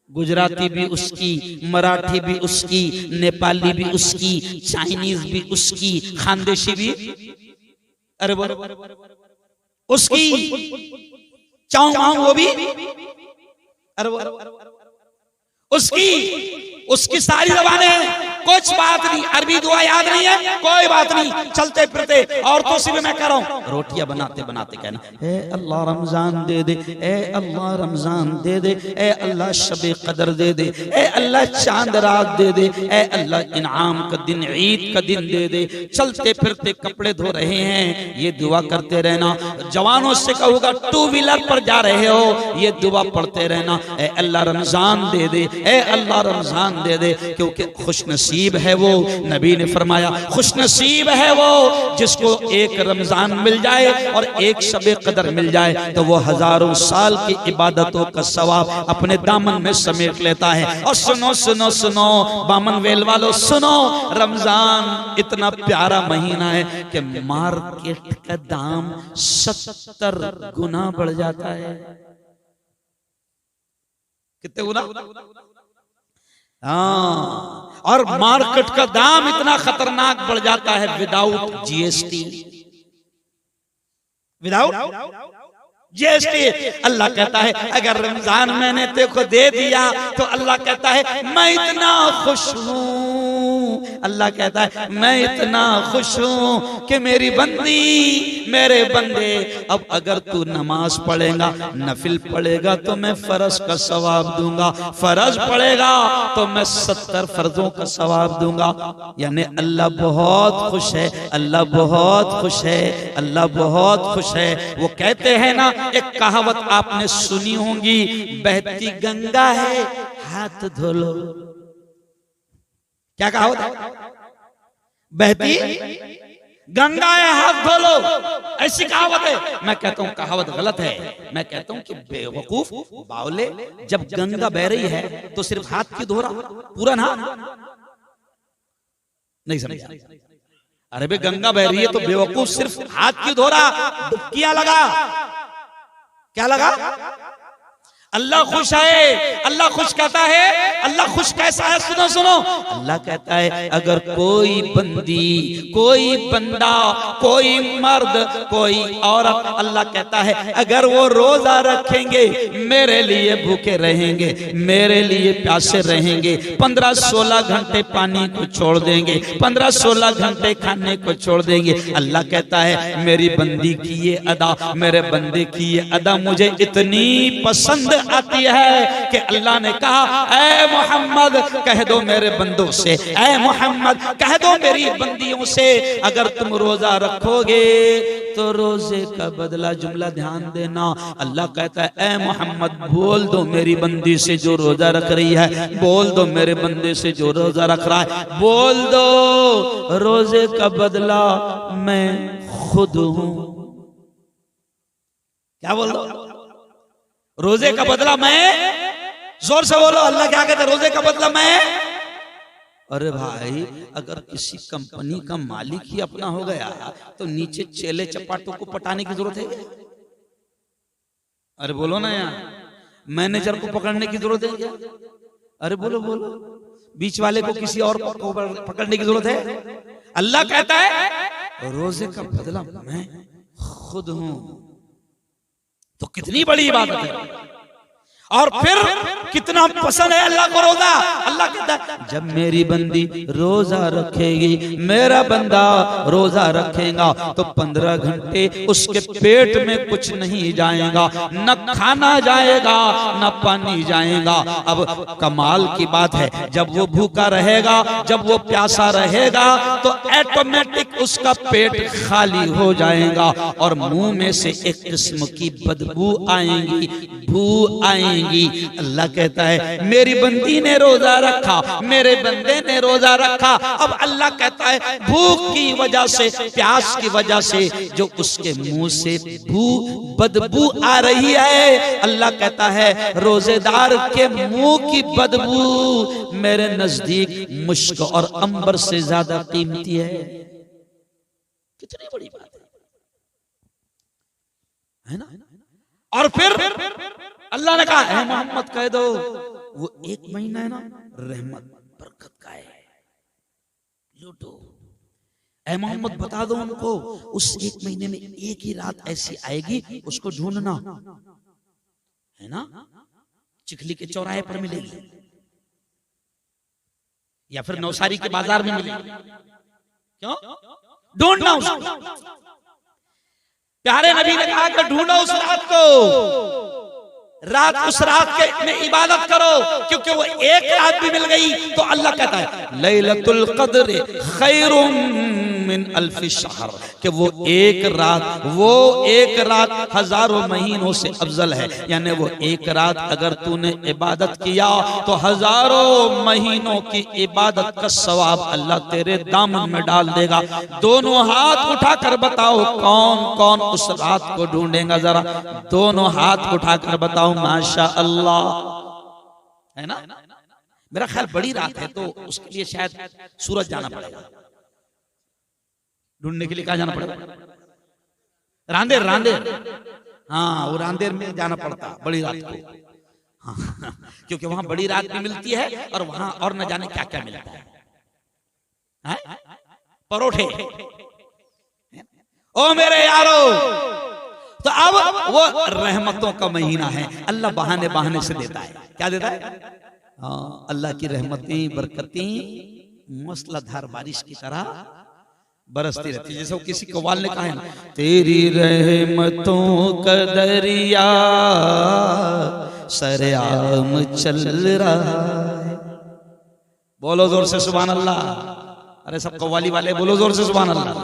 गुजराती भी उसकी, मराठी भी उसकी, नेपाली भी उसकी, चाइनीज भी उसकी, खानदेशी भी अरे उसकी, चाऊ माऊ वो भी अरे उसकी सारी ज़बानें हैं। कुछ बात नहीं, अरबी दुआ याद नहीं है, कोई बात नहीं, चलते फिरते औरतों से भी मैं कह रहा हूँ, रोटियां बनाते बनाते कहना, ए अल्लाह रमजान दे दे, ए अल्लाह रमजान दे दे, ए अल्लाह शबे कदर दे दे, ए अल्लाह चांद रात दे दे, ए अल्लाह इनाम का दिन, ईद का दिन दे दे। चलते फिरते कपड़े धो रहे हैं, ये दुआ करते रहना। जवानों से कहूँगा टू व्हीलर पर जा रहे हो, ये दुआ पढ़ते रहना, ए अल्लाह रमजान दे दे, ए अल्लाह रमजान दे दे, क्योंकि खुशनसीब है वो, नबी ने फरमाया खुशनसीब है वो जिसको एक रमजान मिल जाए और एक शबे कदर मिल जाए तो वो हजारों साल की इबादतों का सवाब अपने दामन में समेट लेता है। और सुनो सुनो सुनो बामन वेल वालों, सुनो, रमजान इतना प्यारा महीना है कि मार्केट का दाम 70 गुना बढ़ जाता है। कितने गुना? हाँ, और मार्केट का दाम इतना खतरनाक बढ़ जाता है विदाउट जीएसटी, विदाउट जीएसटी। अल्लाह कहता है अगर रमजान मैंने तेरे को दे दिया तो अल्लाह कहता है मैं इतना खुश हूँ, अल्लाह कहता है मैं इतना खुश हूँ कि मेरी बंदी, मेरे बंदे, अब अगर तू नमाज पढ़ेगा, नफिल पढ़ेगा तो मैं फर्ज का सवाब दूंगा, फर्ज पढ़ेगा तो मैं 70 फर्जों का सवाब दूंगा। यानी अल्लाह बहुत खुश है, अल्लाह बहुत खुश है, अल्लाह बहुत खुश है। वो कहते हैं ना, एक कहावत आपने सुनी होगी, बहती गंगा है हाथ धो लो। क्या कहावत है? बहती गंगा है हाथ धो लो, ऐसी कहावत है। मैं कहता हूं कहावत गलत है। मैं कहता हूं कि बेवकूफ बावले, जब गंगा बह रही है तो सिर्फ हाथ की धो रहा, पूरा ना नहीं समझा? अरे बे गंगा बह रही है तो बेवकूफ सिर्फ हाथ की धो रहा, डुबकियां लगा, क्या लगा? अल्लाह खुश है, अल्लाह खुश कहता है। अल्लाह खुश कैसा है? सुनो सुनो, अल्लाह कहता है अगर कोई बंदी, कोई बंदा, कोई मर्द, कोई औरत, अल्लाह कहता है अगर वो रोजा रखेंगे, मेरे लिए भूखे रहेंगे, मेरे लिए प्यासे रहेंगे, 15-16 घंटे पानी को छोड़ देंगे, 15-16 घंटे खाने को छोड़ देंगे, अल्लाह कहता है मेरी बंदी की ये अदा, मेरे बंदे की ये अदा मुझे इतनी पसंद आती है कि अल्लाह ने कहा ऐ मोहम्मद कह दो मेरे बंदों से, ऐ मोहम्मद कह दो मेरी बंदियों से, अगर तुम रोजा रखोगे तो रोजे का बदला, जुमला ध्यान देना, अल्लाह कहता है ऐ मोहम्मद बोल दो मेरी बंदी से जो रोजा रख रही है, बोल दो मेरे बंदे से जो रोजा रख रहा है, बोल दो रोजे का बदला मैं खुद हूं। क्या बोल दो? रोजे का बदला मैं, जोर से बोलो, अल्लाह क्या कहता है? रोजे का बदला मैं। अरे भाई अगर किसी कंपनी का मालिक ही अपना हो गया तो नीचे चेले चपाटों को पटाने की जरूरत है? अरे बोलो ना यार, मैनेजर को पकड़ने की जरूरत है क्या? अरे बोलो बोलो, बीच वाले को किसी और को पकड़ने की जरूरत है? अल्लाह कहता है रोजे का बदला मैं खुद हूं। तो कितनी बड़ी इबादत है, और फिर कितना पसंद है अल्लाह को रोजा। अल्लाह कहता है जब मेरी बंदी रोजा रखेगी, मेरा बंदा रोजा रखेगा तो 15 घंटे उसके पेट में कुछ नहीं जाएगा, न खाना जाएगा न पानी जाएगा। अब कमाल की बात है, जब वो भूखा रहेगा, जब वो प्यासा रहेगा तो ऑटोमेटिक उसका पेट खाली हो जाएगा और मुंह में से एक किस्म की बदबू आएगी, बू आएगी। अल्लाह कहता है मेरी बंदी ने रोजा रखा, मेरे बंदे ने रोजा रखा। अब अल्लाह कहता है भूख की वजह से, प्यास की वजह से जो उसके मुंह से बदबू आ रही है, अल्लाह कहता है रोजेदार के मुंह की बदबू मेरे नजदीक मुश्क और अंबर से ज्यादा कीमती है। कितनी बड़ी बात है ना? और फिर अल्लाह ने कहा है मोहम्मद कह दो वो एक महीना है ना रहमत बरकत का है, लूटो। ऐ मोहम्मद बता दो उनको उस एक महीने में एक ही रात ऐसी आएगी, उसको ढूंढना है ना, चिखली के चौराहे पर मिलेगी। या फिर नौसारी के बाजार में मिलेगी। क्यों ढूंढना उसको? प्यारे नबी ने कहा कि ढूंढो उस रात को, रात उस रात के में इबादत करो, क्योंकि वो एक रात भी मिल गई तो अल्लाह कहता है लैलतुल क़द्र खैरुम मिन अल्फि शहर, कि वो एक रात हजारों महीनों से अफजल है। यानी वो एक रात अगर तूने इबादत किया तो हजारों महीनों की इबादत का सवाब अल्लाह तेरे दामन में डाल देगा। दोनों हाथ उठाकर बताओ कौन कौन उस रात को ढूंढेगा, जरा दोनों हाथ उठाकर बताओ माशा अल्लाह, है ना? मेरा ख्याल बड़ी रात है तो उसके लिए शायद सूरज जाना पड़ेगा, ढूंढने के लिए कहाँ जाना पड़ेगा? रांदेर, रांदेर, हाँ वो रांदेर में जाना पड़ता बड़ी रात को, हाँ क्योंकि वहां बड़ी रात भी मिलती है और वहां और न जाने क्या क्या मिलता है, परोठे। ओ मेरे यारो, तो अब वो रहमतों का महीना है, अल्लाह बहाने बहाने से देता है। क्या देता है? हाँ, अल्लाह की रहमतें बरकतें मूसलाधार बारिश की तरह बरसती रहती है। जैसे वो किसी कव्वाल ने कहा है ना, तेरी रहमतों का दरिया सरेआम चल रहा है। बोलो जोर से सुभान अल्लाह। अरे सब कव्वाली वाले बोलो जोर से सुभान अल्लाह।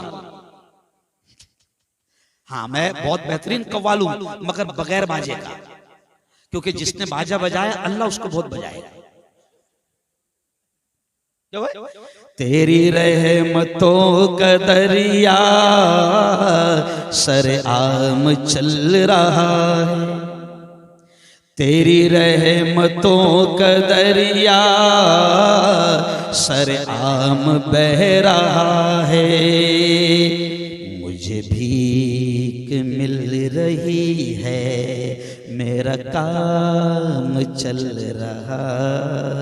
हाँ मैं बहुत बेहतरीन कव्वाल हूं मगर बगैर बाजे का, क्योंकि जिसने बाजा बजाया अल्लाह उसको बहुत बजाएगा। तेरी रहमतों का दरिया सरेआम चल रहा है, तेरी रहमतों का दरिया सरेआम बह रहा है। मुझे भीख मिल रही है, मेरा काम चल रहा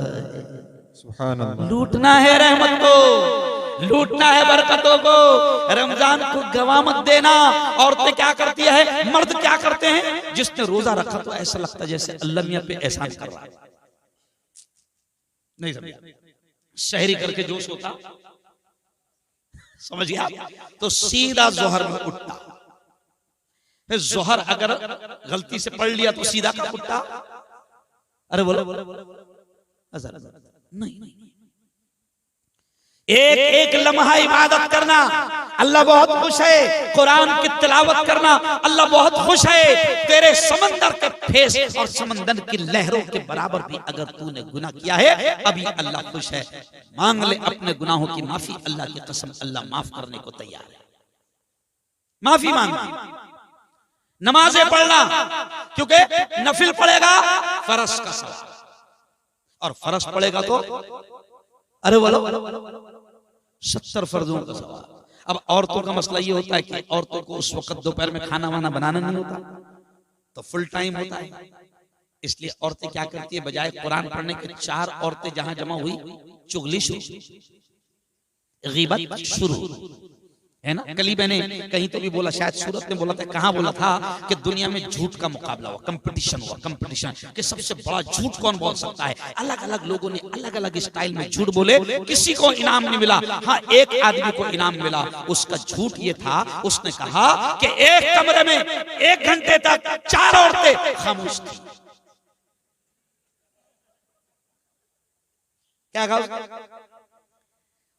है। सुभान अल्लाह। लूटना है रहमत को, लूटना है बरकतों को। रमजान को गवा मत देना। औरतें क्या करती है, मर्द क्या करते हैं, जिसने रोजा रखा तो ऐसा लगता जैसे अल्लाह मियां पे एहसान कर रहा है। नहीं समझ, शहरी करके जोश होता, समझिए आप, तो सीधा जोहर में उठता, फिर जोहर अगर गलती से पढ़ लिया तो सीधा का उठता। अरे बोलो नहीं, एक एक लम्हा इबादत करना अल्लाह बहुत खुश है। कुरान की तिलावत करना अल्लाह बहुत खुश है। तेरे समंदर के फेस और समंदर की लहरों के बराबर भी अगर तूने गुनाह किया है अभी अल्लाह खुश है। मांग ले अपने गुनाहों की माफी, अल्लाह की कसम अल्लाह माफ करने को तैयार है। माफी मांग, नमाजें पढ़ना, क्योंकि नफिल पढ़ेगा फर्ज का सवाब और फर्ज पढ़ेगा तो अरे बोलो 70 फर्जों का सवाब। अब औरतों का मसला ये होता है कि औरतों को उस वक्त दोपहर में खाना वाना बनाना नहीं होता, तो फुल टाइम होता है। इसलिए औरतें क्या करती है, बजाय कुरान पढ़ने के 4 औरतें जहां जमा हुई, चुगली शुरू, गीबत शुरू, है ना। कली मैंने कहीं तो भी बोला, शायद सूरत में बोला था, कहां बोला था कि दुनिया में झूठ का मुकाबला हुआ, कंपटीशन हुआ, कंपटीशन कि सबसे बड़ा झूठ कौन बोल सकता है। अलग अलग लोगों ने अलग अलग स्टाइल में झूठ बोले, किसी को इनाम नहीं मिला। हाँ एक आदमी को इनाम मिला। उसका झूठ ये था, उसने कहा कि एक कमरे में 1 घंटे तक 4 औरतें खामोश थी। क्या कहा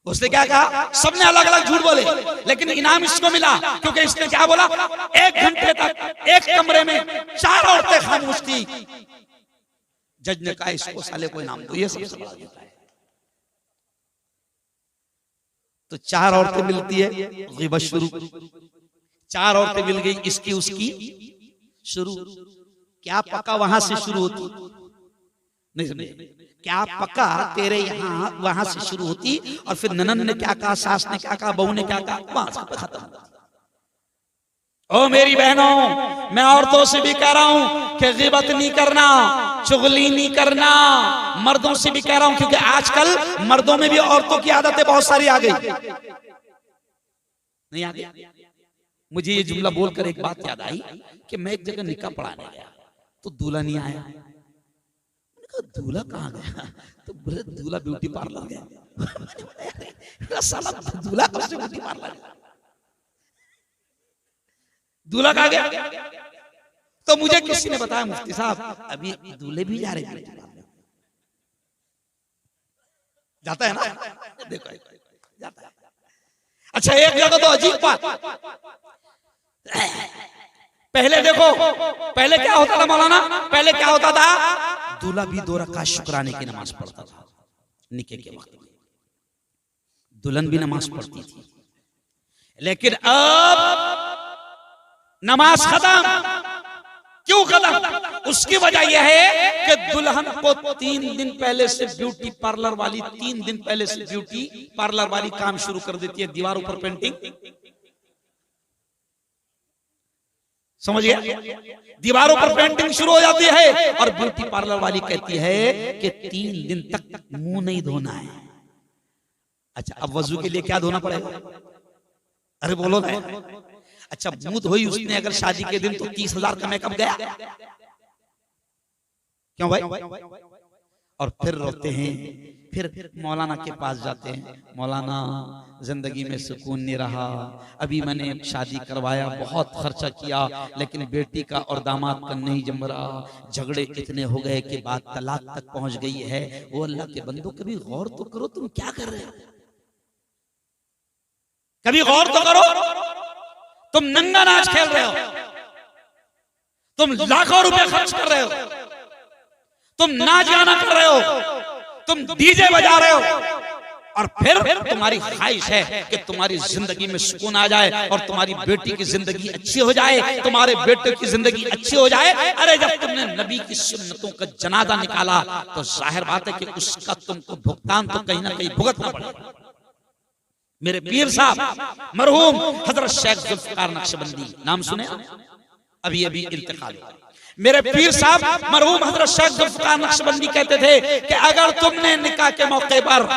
उसने, क्या कहा, सबने अलग अलग झूठ बोले, लेकिन इनाम इसको मिला क्योंकि इसने क्या बोला, 1 घंटे तक एक कमरे में 4 औरतें खामोश थी। जज ने कहा इसको साले को इनाम दो, ये सबसे बड़ा झूठ है। तो 4 औरतें मिलती है, ग़ीबत शुरू। 4 औरतें मिल गई, इसकी उसकी शुरू। क्या पका वहां से शुरू होती, नहीं समझे, क्या पका तेरे यहाँ वहां से शुरू होती और फिर ननन ने क्या कहा, सास ने क्या कहा, बहू ने क्या कहा, वहां से खत्म। ओ मेरी बहनों, मैं औरतों से भी कह रहा हूं कि ग़ीबत नहीं करना, चुगली नहीं करना। मर्दों से भी कह रहा हूं, क्योंकि आजकल मर्दों में भी औरतों की आदतें बहुत सारी आ गई। नहीं आ गई? मुझे ये जुमला बोलकर एक बात याद आई कि मैं एक जगह निकाह पढ़ाने गया तो दूल्हा नहीं आया। कहा दूल्हा कहाँ गया? तो बोले दूल्हा ब्यूटी पार्लर गया। मैंने बोला यार साला दूल्हा कौन ब्यूटी पार्लर, दूल्हा कहाँ गया? तो मुझे किसी ने बताया मुफ्ती साहब अभी दूल्हे भी जा रहे हैं, जाता है ना, देखो जाता है। अच्छा एक जगह तो अजीब बात, पहले देखो, पहले क्या होता था मौलाना, पहले क्या होता था, दूल्हा भी 2 रकात शुक्राने की नमाज पढ़ता था निके के वक्त में, दुल्हन भी नमाज पढ़ती थी। लेकिन अब नमाज खत्म, क्यों खत्म? उसकी वजह यह है कि दुल्हन को 3 दिन पहले से ब्यूटी पार्लर वाली, 3 दिन पहले से ब्यूटी पार्लर वाली काम शुरू कर देती है, दीवारों पर पेंटिंग, समझ गया, दीवारों पर पेंटिंग शुरू हो जाती है और ब्यूटी पार्लर वाली कहती है कि 3 दिन तक मुंह नहीं धोना है। अच्छा अब वजू के लिए क्या धोना पड़ेगा? अरे बोलो ना। अच्छा मुंह धोई उसने अगर शादी के दिन तो 30,000 का मेकअप गया, क्यों भाई? और फिर रोते हैं, फिर मौलाना के पास जाते हैं, मौलाना जिंदगी में सुकून नहीं रहा, अभी मैंने शादी करवाया, बहुत खर्चा किया, लेकिन बेटी का और दामाद का नहीं जम रहा, झगड़े इतने हो गए कि बात तलाक तक पहुंच गई है। वो अल्लाह के बंदो कभी गौर तो करो, तुम क्या कर रहे हो? कभी गौर तो करो, तुम नंगा नाच खेल रहे हो, तुम लाखों रुपए खर्च कर रहे हो, तुम नाच गाना कर रहे हो, तुम डीजे बजा रहे हो, और फिर तुम्हारी ख्वाहिश है कि तुम्हारी जिंदगी में सुकून आ जाए और तुम्हारी बेटी की जिंदगी अच्छी हो जाए, तुम्हारे बेटे की जिंदगी अच्छी हो जाए। अरे जब तुमने नबी की सुन्नतों का जनाजा निकाला तो जाहिर बात है कि उसका तुमको भुगतान तो कहीं ना कहीं भुगतना पड़ेगा। मेरे पीर साहब मरहूम हजरत शेख जुल्फकार नक्शबंदी, नाम सुने? अभी अभी इंतकाल। मेरे पीर साहब मरहूम हजरत शेख जुल्फकार नक्शबंदी कहते थे कि अगर तुमने निकाह के मौके पर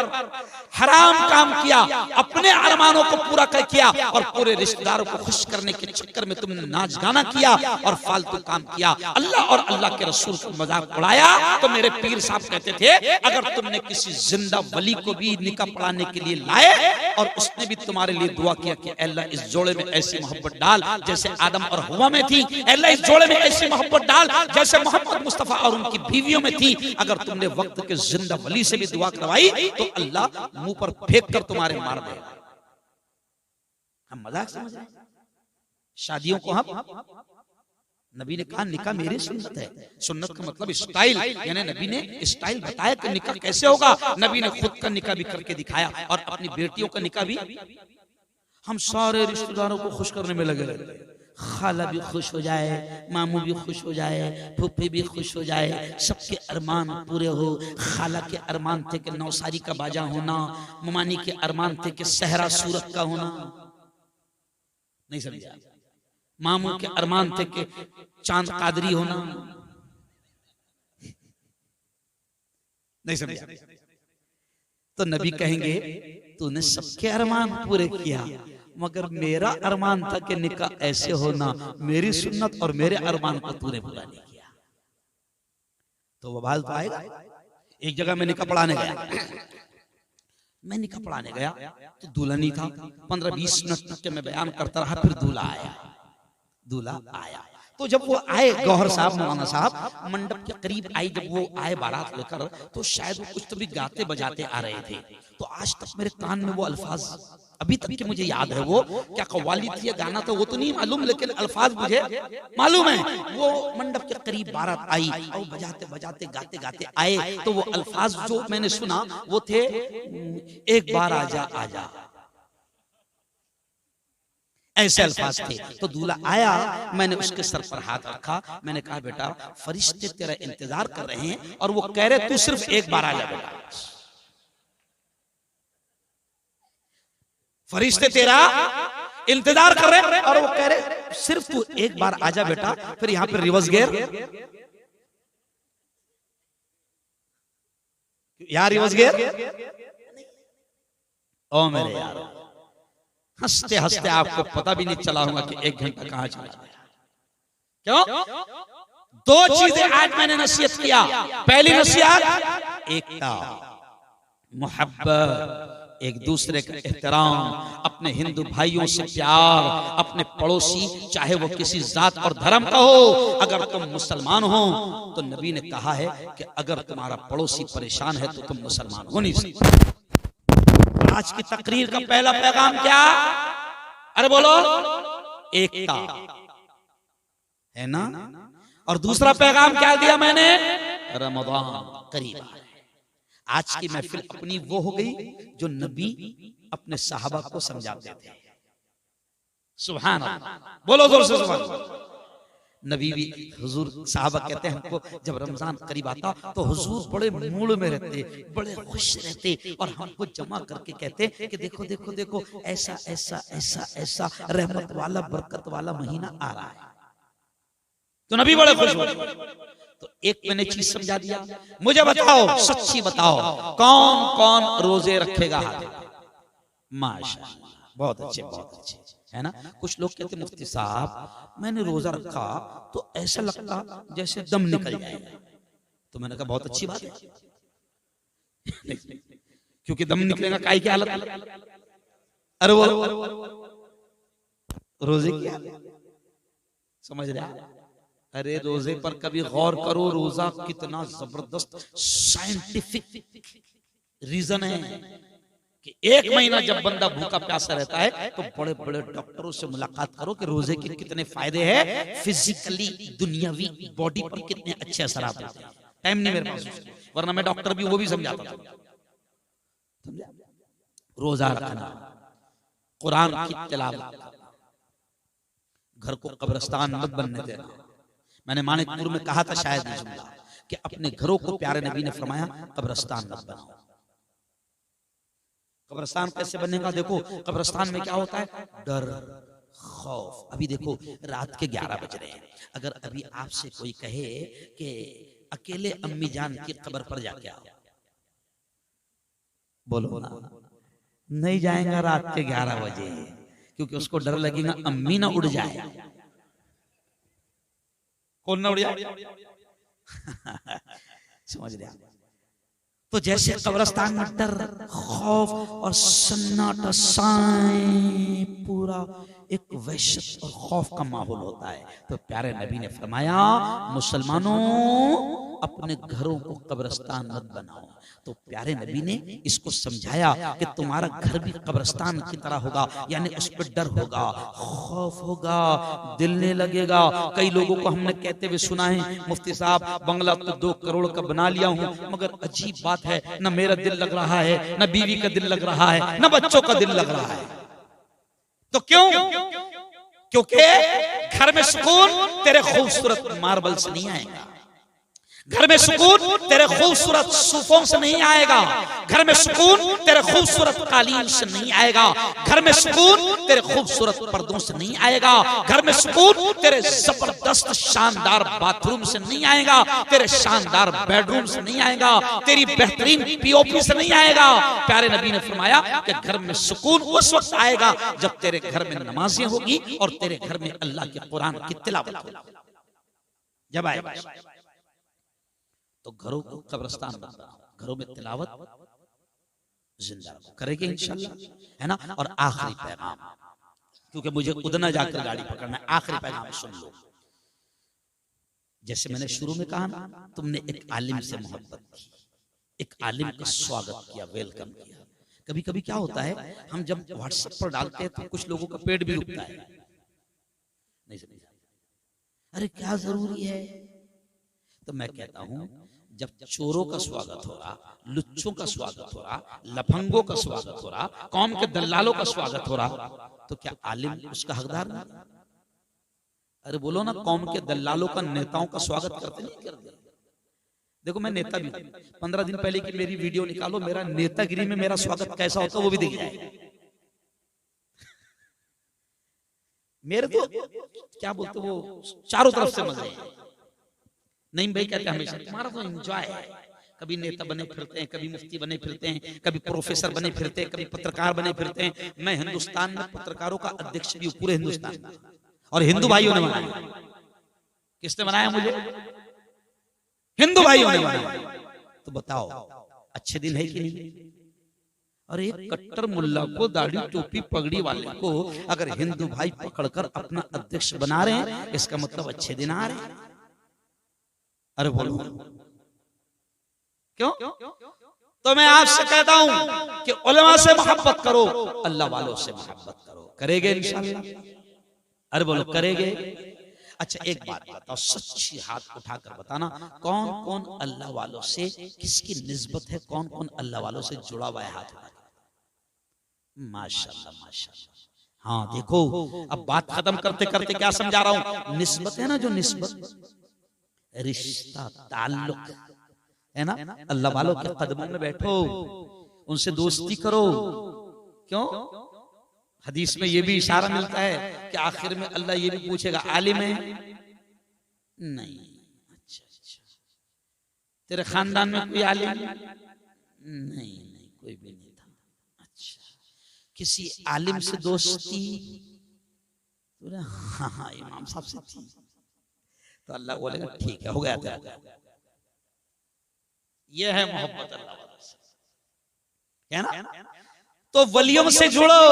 हराम काम किया, अपने अरमानों को पूरा कर किया और पूरे रिश्तेदारों को खुश करने के चक्कर में तुमने नाच गाना किया और फालतू काम किया, अल्लाह और अल्लाह के रसूल को मजाक उड़ाया, तो मेरे पीर साहब कहते थे अगर तुमने किसी जिंदा वली को भी निकाह पढ़ाने के लिए लाए और उसने भी तुम्हारे लिए दुआ किया कि अल्लाह इस जोड़े में ऐसी मोहब्बत डाल जैसे आदम और हवा में थी, अल्लाह इस जोड़े में ऐसी मोहब्बत डाल जैसे मोहम्मद मुस्तफा और उनकी बीवियों में थी, अगर तुमने वक्त के जिंदा वली से भी दुआ करवाई तो अल्लाह मुंह पर फेंक कर तुम्हारे मार दे। हम मजाक समझ रहे हैं शादियों को? हम नबी ने कहा निकाह मेरी सुन्नत है। सुन्नत का मतलब स्टाइल, यानी नबी ने स्टाइल बताया कि निकाह कैसे होगा। नबी ने खुद का निकाह भी करके दिखाया और अपनी बेटियों का निकाह भी। हम सारे रिश्तेदारों को खुश करने में लगे रहते हैं, खाला भी खुश हो जाए, मामू भी खुश हो जाए, फूफी भी खुश हो जाए, सबके अरमान पूरे हो। खाला के अरमान थे कि नौसारी का बाजा होना, ममानी के अरमान थे कि सहरा सूरत का होना, नहीं समझा? मामू के अरमान थे कि चांद कादरी होना, नहीं समझा? तो नबी कहेंगे तूने सबके अरमान पूरे किया, मगर मेरा अरमान था कि निकाह ऐसे होना, मेरी सुन्नत और मेरे अरमान को तूने पूरा नहीं किया। तो वो बात आएगा। एक जगह मैं निकाह पढ़ाने गया, मैं निकाह पढ़ाने गया तो दूल्हा नहीं था। 15-20 मिनट तक के मैं बयान करता रहा, फिर दूल्हा आया। तो जब वो आए गौहर साहब, मौलाना साहब मंडप के करीब आई, जब वो आए बारात लेकर, तो शायद वो कुछ तो भी गाते बजाते आ रहे थे। तो आज तक मेरे कान में वो अल्फाज अभी तक के मुझे याद है। वो क्या कव्वाली थी या गाना था वो तो नहीं मालूम, लेकिन अल्फाज मुझे मालूम है। वो मंडप के करीब बारात आई और बजाते बजाते गाते गाते आए, तो वो अल्फाज जो मैंने सुना वो थे एक बार आजा आजा, ऐसे अल्फाज थे। तो दूल्हा आया, मैंने उसके सर पर हाथ रखा, मैंने कहा बेटा फरिश्ते तेरा इंतजार कर रहे हैं और वो कह रहे तू सिर्फ एक बार आजा बेटा, फरिश्ते तेरा इंतजार कर रहे हैं और वो कह रहे सिर्फ तू एक बार आजा बेटा। फिर यहां पर रिवर्स गियर, यार रिवर्स गियर ओ मेरे यार, हंसते हंसते आपको पता भी नहीं चला होगा कि 1 घंटा कहां चला गया। क्यों? दो चीजें आज मैंने नसीहत किया। पहली नसीहत एकता, मोहब्बत, एक दूसरे का एहतराम, अपने हिंदू भाइयों से प्यार, अपने पड़ोसी चाहे वो किसी जात और धर्म का हो, अगर तुम मुसलमान हो तो नबी ने कहा है कि अगर तुम्हारा पड़ोसी परेशान है तो तुम मुसलमान हो नहीं सकते। आज की तकरीर का पहला पैगाम क्या? अरे बोलो, एकता है ना। और दूसरा पैगाम क्या दिया मैंने? रमजान करीब आ रहा है। आज की महफिल अपनी वो हो गई जो नबी अपने सहाबा को समझाते थे। सुभान अल्लाह, बोलो जोर से सुभान अल्लाह। नबी भी, हुजूर, सहाबा कहते हैं हमको जब रमजान करीब आता तो हुजूर बड़े मूड में रहते, बड़े खुश रहते और हमको जमा करके कहते कि देखो देखो देखो ऐसा ऐसा ऐसा ऐसा रहमत वाला बरकत वाला महीना आ रहा है। तो नबी बड़े खुश हुए। तो एक मैंने चीज समझा दिया। मुझे बताओ, सच्ची बताओ, कौन कौन रोजे रखेगा हाथ? माशाअल्लाह, बहुत अच्छे, बहुत अच्छे, है ना। कुछ लोग कहते मुफ्ती साहब मैंने रोजा रखा तो ऐसा लगता जैसे दम निकल जाएगा। तो मैंने कहा बहुत अच्छी बात है क्योंकि दम निकलेगा काहे की हालत। अरे वो रोजे की हालत समझ रहे हैं? अरे रोजे पर कभी गौर करो, रोजा कितना जबरदस्त साइंटिफिक रीजन है कि एक महीना जब बंदा भूखा प्यासा रहता है तो बड़े बड़े डॉक्टरों से मुलाकात करो कि रोजे के कितने फायदे हैं, फिजिकली दुनियावी बॉडी पर कितने अच्छे असर आते हैं। टाइम नहीं मेरे पास, वरना मैं डॉक्टर भी वो भी समझाता था। समझा? रोजा रखना, कुरान की तिलावत, घर को कब्रिस्तान मत बनने देना। मैंने मानिकपुर में कहा था शायद ये जुमला कि अपने घरों को प्यारे नबी ने फरमाया कब्रिस्तान मत बनाओ। कब्रिस्तान कैसे बनेगा? देखो कब्रिस्तान में क्या होता है? डर, खौफ। अभी देखो रात के 11 बज रहे हैं, अगर अभी आपसे कोई कहे कि अकेले अम्मी जान की कब्र पर जाके आओ, बोलो ना, नहीं जाएगा रात के 11 बजे, क्योंकि उसको डर लगेगा अम्मी ना उड़ जाए। कौन ना उड़ जाए? समझ रहे? तो जैसे कब्रिस्तान में डर, खौफ और सन्नाटा, साए, पूरा एक वहशत और खौफ का माहौल होता है। तो प्यारे नबी ने फरमाया मुसलमानों अपने घरों को कब्रिस्तान मत बनाओ। तो प्यारे नबी ने इसको समझाया कि तुम्हारा घर भी कब्रिस्तान की तरह होगा, यानी उस पर डर होगा, खौफ होगा, दिल नहीं लगेगा। कई लोगों को हमने कहते हुए सुना है मुफ्ती साहब बंगला तो 2 करोड़ का बना लिया हूं, मगर अजीब बात है न मेरा दिल लग रहा है, न बीवी का दिल लग रहा है, न बच्चों का दिल लग रहा है। तो क्यों? क्योंकि घर में सुकून तेरे खूबसूरत मार्बल से नहीं आएगा, घर में सुकून तेरे खूबसूरत सूफों से नहीं आएगा, घर में सुकून तेरे खूबसूरत कालीन से नहीं आएगा, घर में सुकून तेरे खूबसूरत पर्दों से नहीं आएगा, घर में सुकून तेरे जबरदस्त शानदार बाथरूम से नहीं आएगा, तेरे शानदार बेडरूम से नहीं आएगा, तेरी बेहतरीन पीओपी से नहीं आएगा। प्यारे नबी ने फरमाया कि घर में सुकून उस वक्त आएगा जब तेरे घर में नमाजें होगी और तेरे घर में अल्लाह के कुरान की तिलावत होगी। जब आएगा तो घरों को कब्रिस्तान बनाओ, घरों में तिलावत जिंदा करेंगे इंशाल्लाह, है ना। और आखिरी पैगाम, क्योंकि मुझे उधर जाकर गाड़ी पकड़ना है, आखिरी पैगाम सुन लो। जैसे मैंने शुरू में कहा ना, तुमने एक आलिम से मोहब्बत की, एक आलिम का स्वागत किया, वेलकम किया। कभी कभी क्या होता है, हम जब व्हाट्सएप पर डालते हैं तो कुछ लोगों का पेट भी रुकता है, नहीं समझा? अरे क्या जरूरी है? तो मैं कहता हूं जब चोरों का स्वागत हो रहा, लुच्चों का स्वागत हो रहा, लफंगों का स्वागत हो रहा, कौम के दलालों का स्वागत हो रहा, तो क्या आलिम उसका हकदार नहीं? अरे बोलो ना, कौम के दलालों का नेताओं का स्वागत करते नहीं करते? देखो मैं नेता भी हूं, 15 दिन पहले की मेरी वीडियो निकालो, मेरा नेतागिरी में मेरा स्वागत कैसा होता है वो भी दिख जाएगा। मेरे तो क्या बोलते वो चारों तरफ से मजे हैं। नहीं भाई कहते हमेशा तुम्हारा तो एंजॉय है, कभी नेता बने फिरते हैं, कभी मुफ्ती बने फिरते हैं, कभी प्रोफेसर बने फिरते हैं, कभी पत्रकार बने फिरते हैं। मैं हिंदुस्तान में पत्रकारों का अध्यक्ष भी हूं, पूरे हिंदुस्तान में, और हिंदू भाइयों ने बनाया। किसने बनाया मुझे? हिंदू भाइयों ने मनाया। तो बताओ अच्छे दिन है कि नहीं? और एक कट्टर मुल्ला को, दाढ़ी टोपी पगड़ी वाले को अगर हिंदू भाई पकड़कर अपना अध्यक्ष बना रहे हैं, इसका मतलब अच्छे दिन आ रहे हैं। अरे बोलो क्यों? तो मैं आपसे कहता हूं कि उलमा से मोहब्बत करो, अल्लाह वालों से मोहब्बत करो, करेंगे इंशाअल्लाह। अरे बोलो करेंगे। अच्छा एक बात बताओ, सच्ची हाथ उठाकर बताना, कौन कौन अल्लाह वालों से किसकी निस्बत है, कौन कौन अल्लाह वालों से जुड़ा हुआ है? हाथ उठा। माशाल्लाह माशाल्लाह। हाँ देखो, अब बात खत्म करते करते क्या समझा रहा हूं, निस्बत है ना, जो निस्बत, रिश्ता, ताल्लुक है ना, अल्लाह वालों के कदमों में बैठो, उनसे दोस्ती करो। क्यों? हदीस में ये भी इशारा मिलता है कि आखिर में अल्लाह ये भी पूछेगा, आलिम है? नहीं। अच्छा अच्छा। तेरे खानदान में कोई आलिम? नहीं नहीं, कोई भी नहीं था। अच्छा, किसी आलिम से दोस्ती? हाँ हाँ इमाम साहब से थी। तो अल्लाह बोलेगा ठीक है, हो गया था। ये है मोहब्बत अल्लाह वालों से, है ना? तो वलियों से जुड़ो,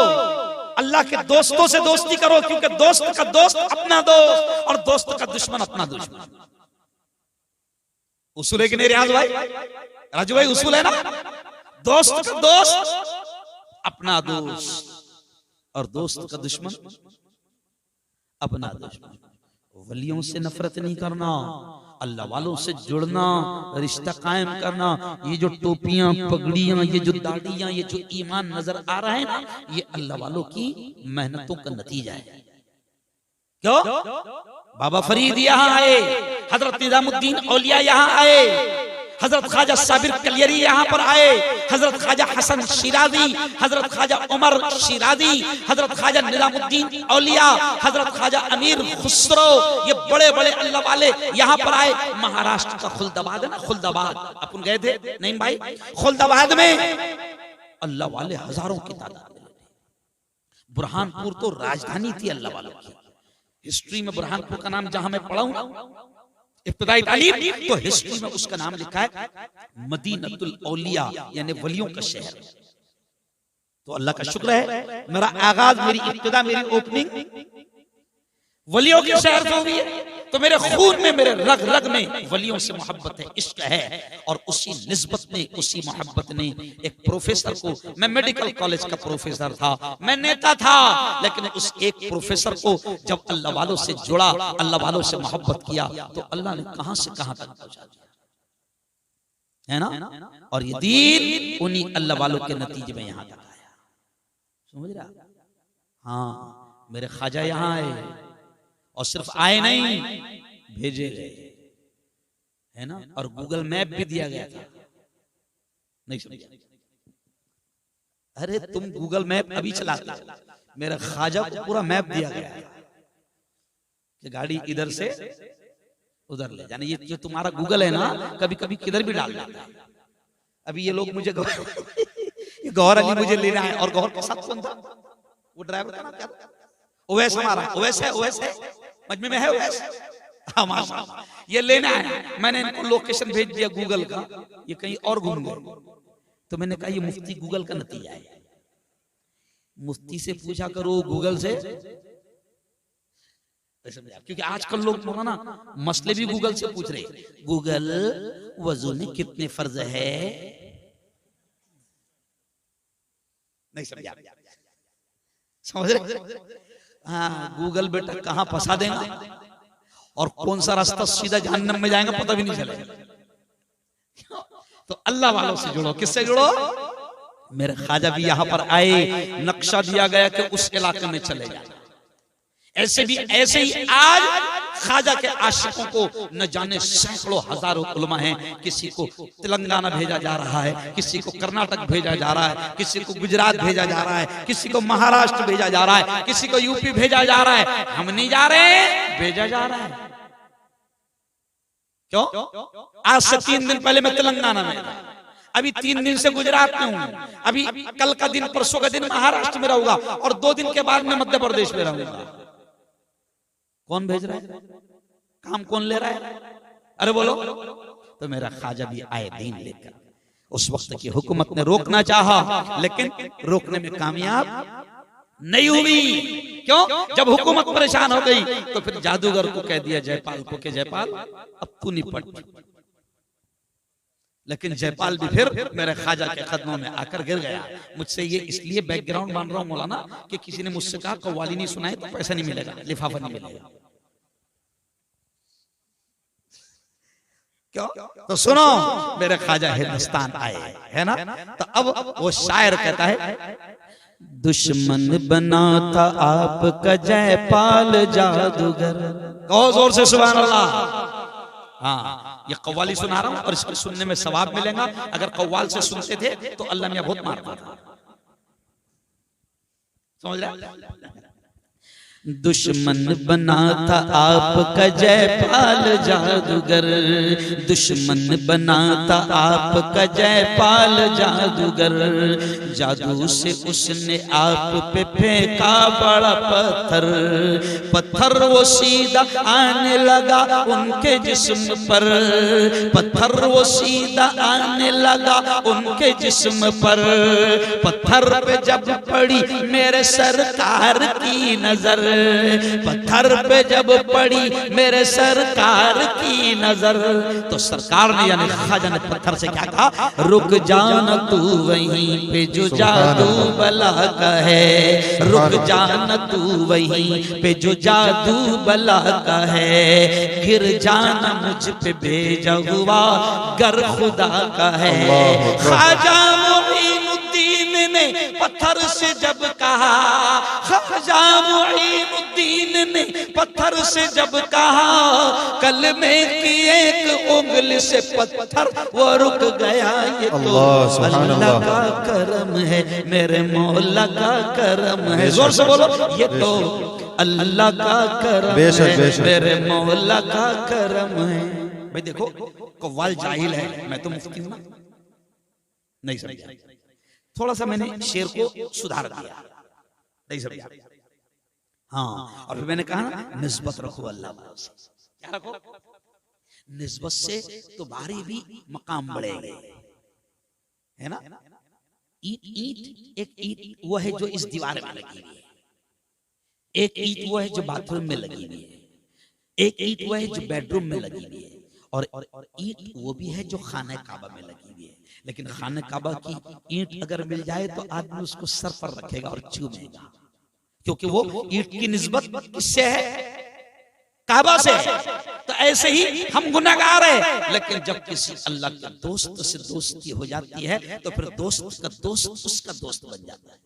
अल्लाह के दोस्तों से दोस्ती करो, क्योंकि दोस्त का दोस्त अपना दोस्त और दोस्त का दुश्मन अपना दुश्मन। उसूल है कि नहीं रियाज भाई, राजू भाई? उसूल है ना, दोस्त का दोस्त अपना दोस्त और दोस्त का दुश्मन अपना दुश्मन। वलियों से नफरत नहीं करना, अल्लाह वालों से जुड़ना, रिश्ता कायम करना। ये जो टोपियां, पगड़ियां, ये जो दाढ़ियां, ये जो ईमान नजर आ रहा है ना, ये अल्लाह वालों की मेहनतों का नतीजा है। क्यों? बाबा फरीद यहाँ आए, हजरत निजामुद्दीन औलिया यहाँ आए, हजरत ख्वाजा साबिर कलियरी यहाँ पर आए, हजरत ख्वाजा हसन शिराजी, हजरत ख्वाजा उमर शिराजी, हजरत ख्वाजा निजामुद्दीन औलिया, हजरत ख्वाजा अमीर खुसरो, ये बड़े बड़े अल्लाह वाले यहाँ पर आए। महाराष्ट्र का खुलदाबाद है ना, खुलदाबाद अपन गए थे नहीं भाई? खुलदाबाद में अल्लाह वाले हजारों की तादाद में। बुरहानपुर तो राजधानी थी अल्लाह वालों की। हिस्ट्री में बुरहानपुर का नाम जहां मैं पढ़ा हूं इब्तिदाई तालीम, तो हिस्ट्री में उसका नाम लिखा है मदीनतुल औलिया, यानी वलियों का शहर। तो अल्लाह का शुक्र है, मेरा आगाज, मेरी इब्तिदा, मेरी ओपनिंग वलियों के शहर से हुई है। तो मेरे खून में, मेरे रग रग में वलियों से मोहब्बत है, इश्क है। और उसी निस्बत ने, उसी मोहब्बत ने एक प्रोफेसर को, मैं मेडिकल कॉलेज का प्रोफेसर था, मैं नेता था, लेकिन उस एक प्रोफेसर को जब अल्लाह वालों से जुड़ा, अल्लाह वालों से मोहब्बत किया, तो अल्लाह ने कहां से कहां तक पहुंचा दिया, है ना? और ये दीन उन्हीं अल्लाह वालों के नतीजे में यहां तक आया। समझ रहा? हाँ, मेरे ख्वाजा यहां आए, और सिर्फ आए नहीं, भेजे गए, है ना? और गूगल मैप भी दिया गया था। नहीं समझा? अरे तुम गूगल मैप अभी चलाते हो, मेरा ख्वाजा को पूरा मैप दिया गया कि गाड़ी इधर से उधर ले जाना। ये जो तुम्हारा गूगल है ना, कभी कभी किधर भी डाल देता है। अभी ये लोग मुझे ये गौर अली मुझे लेना है, और गौर के साथ कौन था वो ड्राइवर का नाम क्या था? ओवैस, हमारा ओवैस है, ओवैस है, मजमे में है ओवैस। हाँ माशाल्लाह, ये लेना है। मैंने इनको लोकेशन भेज दिया गूगल का, ये कहीं और घूम गए। तो मैंने कहा ये मुफ्ती गूगल का नतीजा है। मुफ्ती से पूछा करो, गूगल से, क्योंकि आजकल लोग ना मसले भी गूगल से पूछ रहे। गूगल, वजू में कितने फर्ज है? नहीं समझा? समझ रहे? हाँ, गूगल बेटा कहां फंसा देगा और कौन सा रास्ता सीधा जहन्नम में जाएगा पता भी नहीं चलेगा। तो अल्लाह वालों से जुड़ो। किससे जुड़ो? मेरे ख्वाजा भी यहां पर आए, नक्शा दिया गया कि उस इलाके में चले जाना। ऐसे ही आज ख्वाजा के आशिकों को न जाने सैकड़ों हजारों उलमा हैं। किसी को तेलंगाना भेजा जा रहा है, किसी को कर्नाटक भेजा जा रहा है, किसी को गुजरात भेजा जा रहा है, किसी को महाराष्ट्र भेजा जा रहा है, किसी को यूपी भेजा जा रहा है। हम नहीं जा रहे, भेजा जा रहा है। क्यों? आज से 3 दिन पहले मैं तेलंगाना में था, अभी 3 दिन से गुजरात में हूं, अभी कल का दिन, परसों का दिन महाराष्ट्र में रहूंगा, और 2 दिन के बाद मैं मध्य प्रदेश में रहूंगा। कौन भेज रहा है? काम कौन ले रहा है? अरे बोलो। तो मेरा ख्वाजा भी आए दीन लेकर। उस वक्त की हुकूमत ने रोकना चाहा, लेकिन रोकने में कामयाब नहीं हुई। क्यों? जब हुकूमत परेशान हो गई तो फिर जादूगर को कह दिया, जयपाल को, कि जयपाल अब तू निपट। लेकिन जयपाल भी फिर मेरे ख्वाजा के कदमों में आकर गिर गया। मुझसे ये इसलिए बैकग्राउंड मान रहा हूं मौलाना कि किसी ने मुझसे कहा कव्वाली नहीं सुनाए तो पैसा नहीं मिलेगा, लिफाफा नहीं मिलेगा। क्यों? तो सुनो, मेरे ख्वाजा हिंदुस्तान आए, है ना? तो अब वो शायर कहता है, दुश्मन बना था आपका जयपाल जादूगर। कहो जोर से सुभान अल्लाह। हाँ, ये कव्वाली सुना रहा हूं और इसको सुनने में सवाब मिलेगा। अगर कव्वाल से सुनते थे तो अल्लाह मियां बहुत मारता था। समझ रहे? दुश्मन बना था आपका जयपाल जादूगर, दुश्मन बना था आपका जयपाल जादूगर। जादू से उसने आप पे फेंका बड़ा पत्थर, पत्थर वो सीधा आने लगा उनके जिस्म पर, पत्थर वो सीधा आने लगा उनके जिस्म पर। पत्थर पे जब पड़ी मेरे सरकार की नजर, पत्थर पे जब पड़ी मेरे सरकार की नजर, तो सरकार ने यानी ख्वाजा ने पत्थर से क्या कहा, रुक जाना तू वहीं पे जो जादू बला का है, रुक जाना तू वहीं पे जो जादू बला का है। गिर जाना मुझ पे भेजा हुआ गर खुदा का है। ख्वाजा मुईनुद्दीन ने पत्थर से जब कहा, ख्वाजा मुईनुद्दीन ने पत्थर से जब कहा, कलमे की एक उंगली से पत्थर वो रुक गया। ये तो अल्लाह का करम है, मेरे मौला का करम है। जोर से बोलो, ये तो अल्लाह का करम है, मेरे मौला का करम है। भाई देखो, कव्वाल जाहिल है, मैं तो मुफ्ती हूं ना, नहीं समझा। थोड़ा सा मैंने शेर को सुधार दिया, नहीं समझा। हाँ, और फिर मैंने कहा ना, निस्बत रखो अल्लाह से। क्या रखो? निस्बत से तुम्हारी भी मकाम बढ़ेंगे, है ना? ईंट एक ईंट वो है जो इस दीवार में लगी हुई है, एक ईंट वो है जो बाथरूम में लगी हुई है, एक ईंट वो है जो बेडरूम में लगी हुई है, और ईंट वो भी है जो खाने काबा में लगी हुई है। लेकिन खाने काबा की ईंट अगर मिल जाए तो आदमी उसको सर पर रखेगा और चूमेगा, क्योंकि वो ईंट की निस्बत किससे है? काबा से। तो ऐसे ही हम गुनाहगार हैं, लेकिन जब किसी अल्लाह के दोस्त से दोस्ती हो जाती है तो फिर दोस्त का दोस्त उसका दोस्त बन जाता है।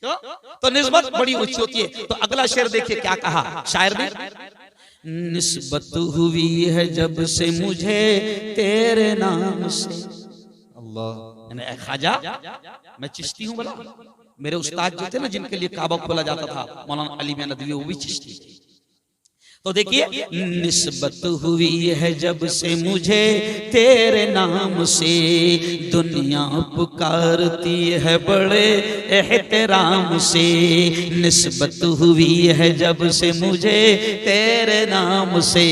क्यों? तो निस्बत बड़ी ऊंची होती है। तो अगला शेर देखिए क्या कहा शायर ने, निस्बत हुई है जब से मुझे तेरे नाम से। अल्लाह। ख्वाजा, मैं चिश्ती हूं बोला। मेरे उस्ताद जो थे ना, जिनके लिए काबा खोला जाता था, मौलाना अली मियां नदवी, वो भी चिश्ती थे। तो देखिए, निस्बत हुई है जब से मुझे तेरे नाम से, दुनिया पुकारती है बड़े एहतराम से। निस्बत हुई है जब से मुझे तेरे नाम से,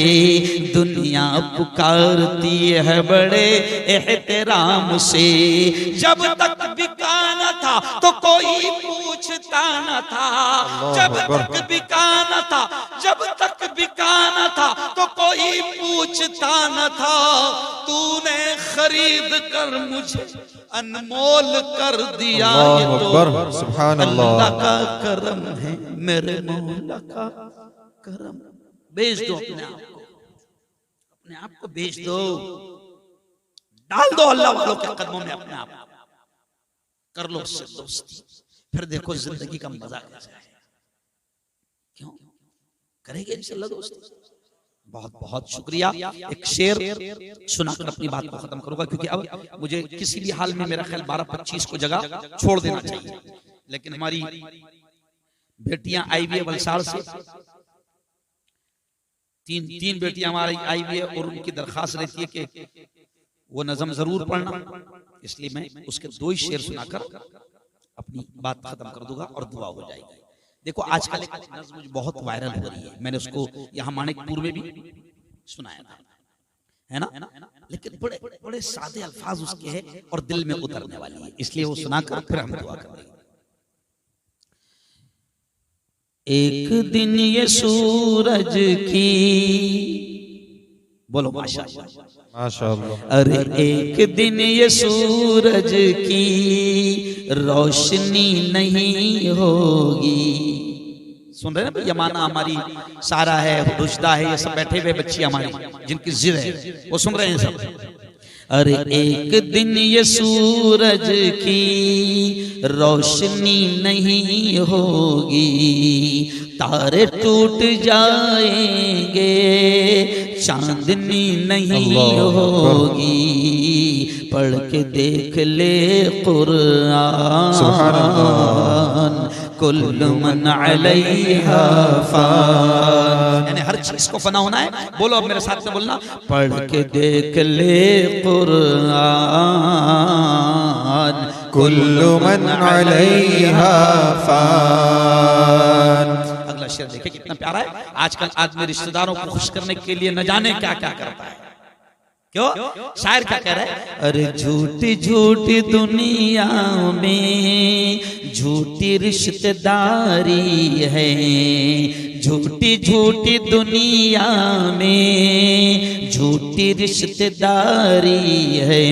दुनिया पुकारती है बड़े एहतराम से। जब तक बिका न था तो कोई पूछता न था, जब तक बिका न था, जब तक बिका न था तो कोई पूछता न था। तूने खरीद कर मुझे अनमोल कर दिया, ये तो सुभान अल्लाह का करम है, मेरे मौला का करम। बेच दो अपने आप को, अपने आप को बेच दो, डाल दो अल्लाह वालों के कदमों में अपने आप, कर लो उससे दोस्ती, फिर देखो जिंदगी का मजा कैसा है। क्यों करेंगे इंशाल्लाह दोस्त। बहुत बहुत शुक्रिया। एक शेर सुनाकर अपनी बात को खत्म करूंगा, क्योंकि अब मुझे किसी भी हाल में मेरा ख्याल 12:25 को जगह छोड़ देना चाहिए। लेकिन हमारी बेटियां आई हुई है वलसाड़ से, तीन बेटियां हमारी आई हुई है, और उनकी दरखास्त रहती है कि वो नज़म जरूर पढ़ना, इसलिए मैं उसके 2 ही शेर सुनाकर अपनी बात खत्म कर दूंगा और दुआ हो जाएगी। देखो, आजकल एक नज़्म बहुत वायरल हो रही है, मैंने उसको यहाँ मानिकपुर में भी सुनाया था। है ना, लेकिन बड़े बड़े सादे अल्फाज उसके हैं और दिल में उतरने वाली है, इसलिए वो सुनाकर फिर हम दुआ करेंगे। एक दिन ये सूरज की, बोलो माशाअल्लाह, माशाअल्लाह। अरे एक दिन ये सूरज की रोशनी नहीं होगी। सुन रहे हैं ना, यमाना हमारी, सारा है, रुशदा है, ये सब बैठे हुए बच्ची हमारी जिनकी जिद है, वो सुन रहे हैं सब। अरे एक दिन ये सूरज की रोशनी नहीं होगी, तारे टूट जाएंगे, चांदनी नहीं होगी, पढ़ के देख ले कुरान, कुल्लु मन अलैहा फान, यानी हर चीज को फना होना है। बोलो अब मेरे साथ में बोलना, पढ़ के देख ले कुरान, कुल्लु मन अलैहा फान। अगला शेर देखिए कितना प्यारा है। आजकल आदमी रिश्तेदारों को खुश करने के लिए न जाने क्या क्या करता है। क्यों? शायर क्या कह रहा है? अरे झूठी झूठी दुनिया में झूठी रिश्तेदारी है, झूठी झूठी दुनिया में झूठी रिश्तेदारी है,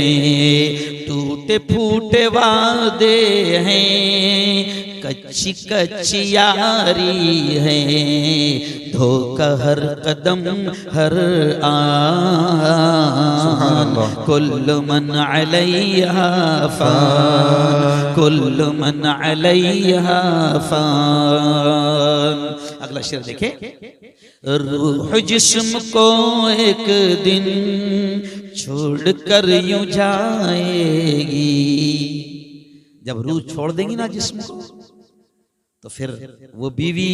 टूटे फूटे वादे हैं, कच्ची कच्ची यारी है, धोखा हर कदम हर आन, कुल्लु मन अलैहा फान, कुल्लु मन अलैहा फान। अगला शेर देखे, रूह जिस्म को एक दिन छोड़कर यूं जाएगी, जब रूह छोड़ देंगी ना जिस्म को, तो फिर वो बीवी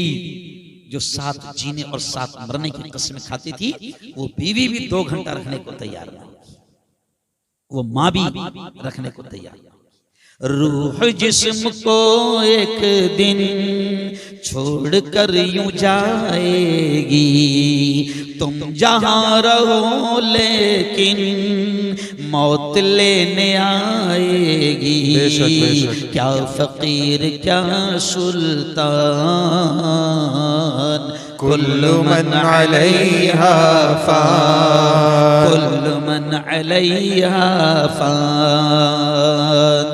जो साथ जीने और साथ मरने की कसमें खाती थी, वो बीवी भी 2 घंटा रखने को तैयार नहीं, वो माँ भी रखने को तैयार नहीं। रूह जिस्म को एक दिन छोड़कर यूं जाएगी, तुम जहां रहो लेकिन मौत लेने आएगी, बेशक, बेशक। क्या फकीर क्या सुल्तान, कुल्लु मन अलैहा फान, कुल्लु मन अलैहा फान।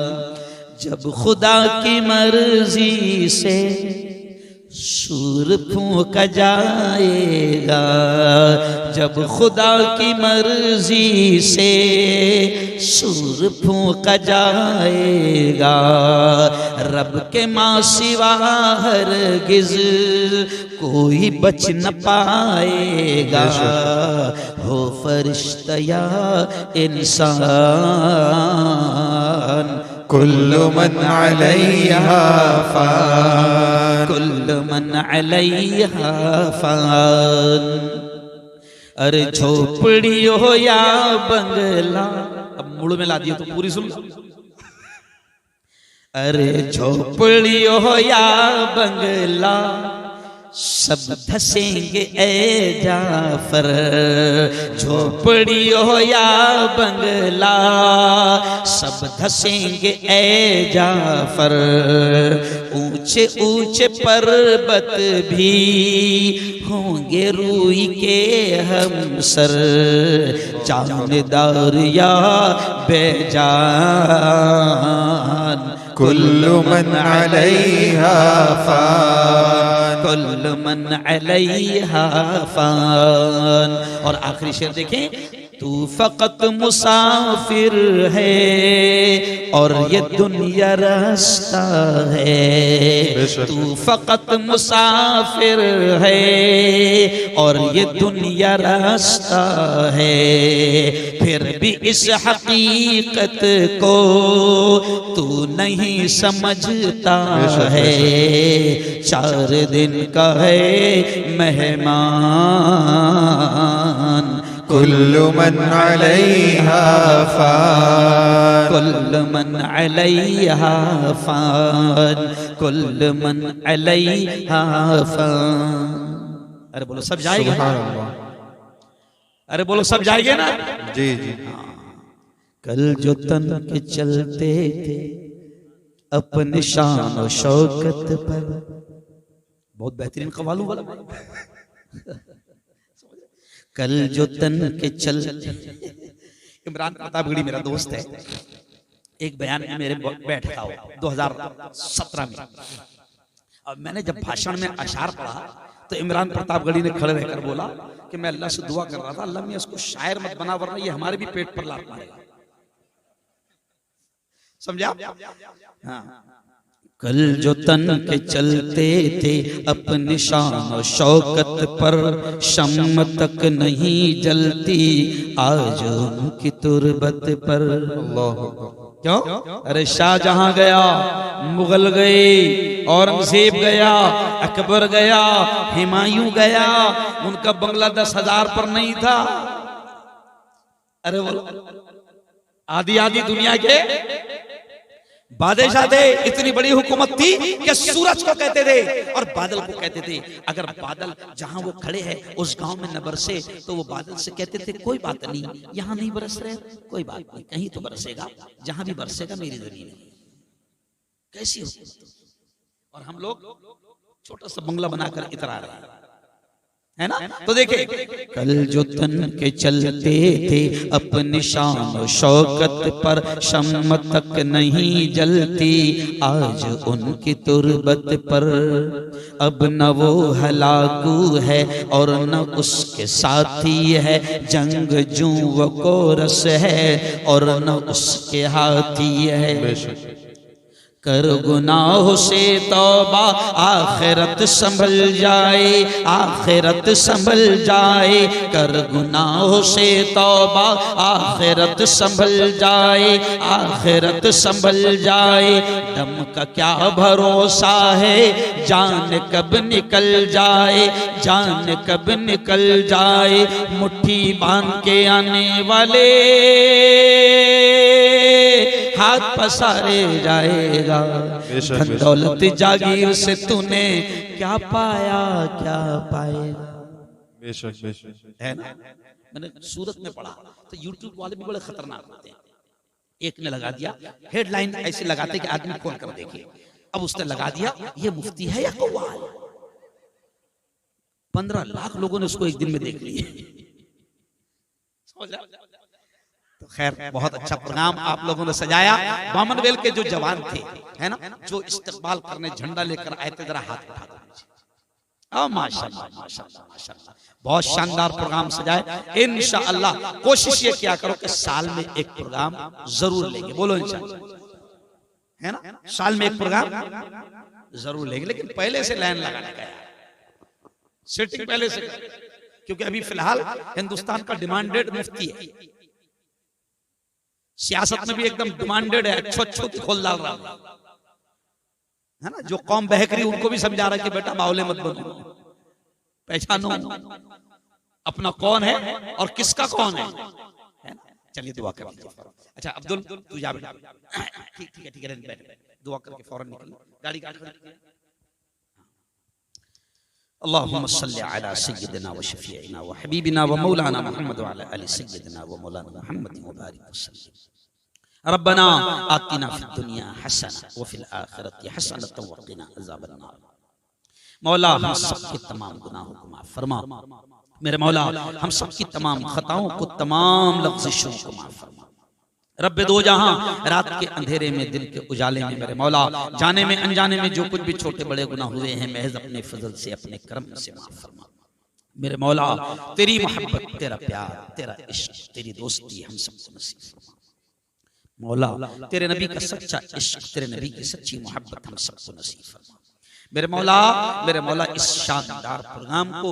जब खुदा की मर्जी से सूर फूंका जाएगा, जब खुदा की मर्जी से सूर फूंका जाएगा, रब के माँ सिवा हरगिज कोई बच न पाएगा, हो फरिश्ता या इंसान, कुल्लु मन अलैहा फान, कुल्लु मन अलैहा फान। अरे झोपड़ी हो या बंगला, अब मूड में ला दिया तो पूरी सुन लो। अरे झोपड़ी हो या बंगला, सब धसेंगे ए जाफर, झोपड़ी हो या बंगला, सब धसेंगे ए जाफर, ऊंचे ऊंचे पर्वत भी होंगे रूई के हमसर, जानदार या बेजान, कुल्लु मन अलैहा फान, कुल्लु मन अलैहा फान। और आखिरी शेर देखें, तू फकत मुसाफिर है और ये दुनिया रास्ता है, तू फकत मुसाफिर है और ये दुनिया रास्ता है, फिर भी इस हकीकत को तू नहीं समझता है, 4 दिन का है मेहमान, कुल्लु मन अलैहा फान, कुल्लु मन अलैहा फान, कुल्लु मन अलैहा फान। अरे बोलो सब जाएगा। सुभान अल्लाह। अरे बोलो सब जाएंगे ना? जी जी। कल जो तन के चलते थे अपने शान और शौकत पर, बहुत बेहतरीन कवालू वाला। कल जो तन के चल, इमरान प्रतापगढ़ी मेरा दोस्त है, एक बयान में मेरे बैठ था 2017 में। अब मैंने जब भाषण में अशार पढ़ा तो इमरान प्रतापगढ़ी ने खड़े रहकर बोला कि मैं अल्लाह से दुआ कर रहा था, अल्लाह मैं इसको शायर मत बना वरना ये हमारे भी पेट पर लात मारेगा। समझा? हाँ। कल जो तन के चलते थे अपनी शान और शौकत पर, शम्म तक नहीं जलती आज उनकी तुरबत पर। क्यों? अरे शाहजहां गया, मुगल गए, औरंगजेब गया, अकबर गया, हुमायूं गया, उनका बंगला 10,000 पर नहीं था। अरे बोलो, आधी आधी दुनिया के बादशाह थे। इतनी बड़ी हुकूमत थी कि सूरज को कहते थे और बादल को कहते थे अगर बादल जहां वो खड़े हैं उस गांव में न बरसे तो वो बादल से कहते थे कोई बात नहीं, यहां नहीं बरस रहे कोई बात नहीं, कहीं तो बरसेगा, जहां भी बरसेगा मेरी दुनिया में। कैसी हुकूमत! और हम लोग छोटा सा बंगला बनाकर इतरा रहे हैं, है ना? तो देखे, कल जो तन के चलते थे अपनी शान और शौकत पर, शम्म तक नहीं जलती आज उनकी तुरबत पर। अब न वो हलाकू है और न उसके साथी है, जंग जू वो कोरस है और न उसके हाथी है। कर गुनाह से तौबा आखिरत संभल जाए, आखिरत संभल जाए। कर गुनाह से तौबा आखिरत संभल जाए, आखिरत संभल जाए। दम का क्या भरोसा है, जान कब निकल जाए, जान कब निकल जाए। मुट्ठी बांध के आने वाले हाथ पसारे जाएगा। धन दौलत जागीर से तूने क्या पाया, क्या पाएगा। बेशक बेशक, है ना? मैंने सूरत में पढ़ा तो यूट्यूब वाले भी बड़े खतरनाक होते हैं। एक ने लगा दिया हेडलाइन, ऐसे लगाते कि आदमी खोल कर देखे। अब उसने लगा दिया ये मुफ्ती है या कव्वाल। 15 लाख लोगों ने उसको एक दिन में देख लिया। तो खैर, बहुत अच्छा प्रोग्राम आप लोगों ने सजाया। बामनवेल के जो जवान थे, है ना, जो इस्तकबाल करने झंडा लेकर आए थे, जरा हाथ उठा दो। माशाअल्लाह माशाअल्लाह माशाअल्लाह, बहुत शानदार प्रोग्राम सजाए। इंशाअल्लाह कोशिश ये किया करो कि साल में एक प्रोग्राम जरूर लेंगे। बोलो इंशाअल्लाह, है ना? साल में एक प्रोग्राम जरूर लेंगे, लेकिन पहले से लाइन लगाने का है, सेटिंग पहले से, क्योंकि अभी फिलहाल हिंदुस्तान का डिमांडेड मुफ्ती है। सियासत में भी एकदम डिमांडेड है, अच्छो की खोल डाल रहा है ना। जो कौम बहकरी उनको भी समझा रहा है कि बेटा बावले मत बनो, पहचानो अपना कौन है और किसका कौन है ना? चलिए दुआ कर लीजिए। अच्छा अब्दुल तू जा बेटा, ठीक है ठीक है, बैठ दुआ करके फौरन निकल, गाड़ी अल्लाहुम्मा सल्ली अला सय्यिदिना व शफीइना व हबीबिना व मौलाना मुहम्मद व अला आलि सय्यिदिना व मौलाना मुहम्मद व बारिक वसल्लम। रब्बना आतिना फिद दुनिया हसना व फिल आखिरति हसनतन व क़िना अज़ाबन नार। मौला हम सब के तमाम गुनाहों को माफ फरमा। मेरे मौला हम सब की तमाम खताओं को, तमाम लग़्ज़िशों को माफ फरमा। रब्बे दो जहां, रात के अंधेरे में, दिन के उजाले में, मेरे मौला जाने में अनजाने में जो कुछ भी छोटे बड़े गुनाह हुए हैं, महज अपने फजल से, अपने करम से माफ फरमा। मेरे मौला तेरी मोहब्बत, तेरा प्यार, तेरा इश्क, तेरी दोस्ती हम सबको नसीब फरमा। मौला तेरे नबी का सच्चा इश्क, तेरे नबी की सच्ची मोहब्बत हम सबको नसीब फरमा। मेरे मौला इस शानदार प्रोग्राम को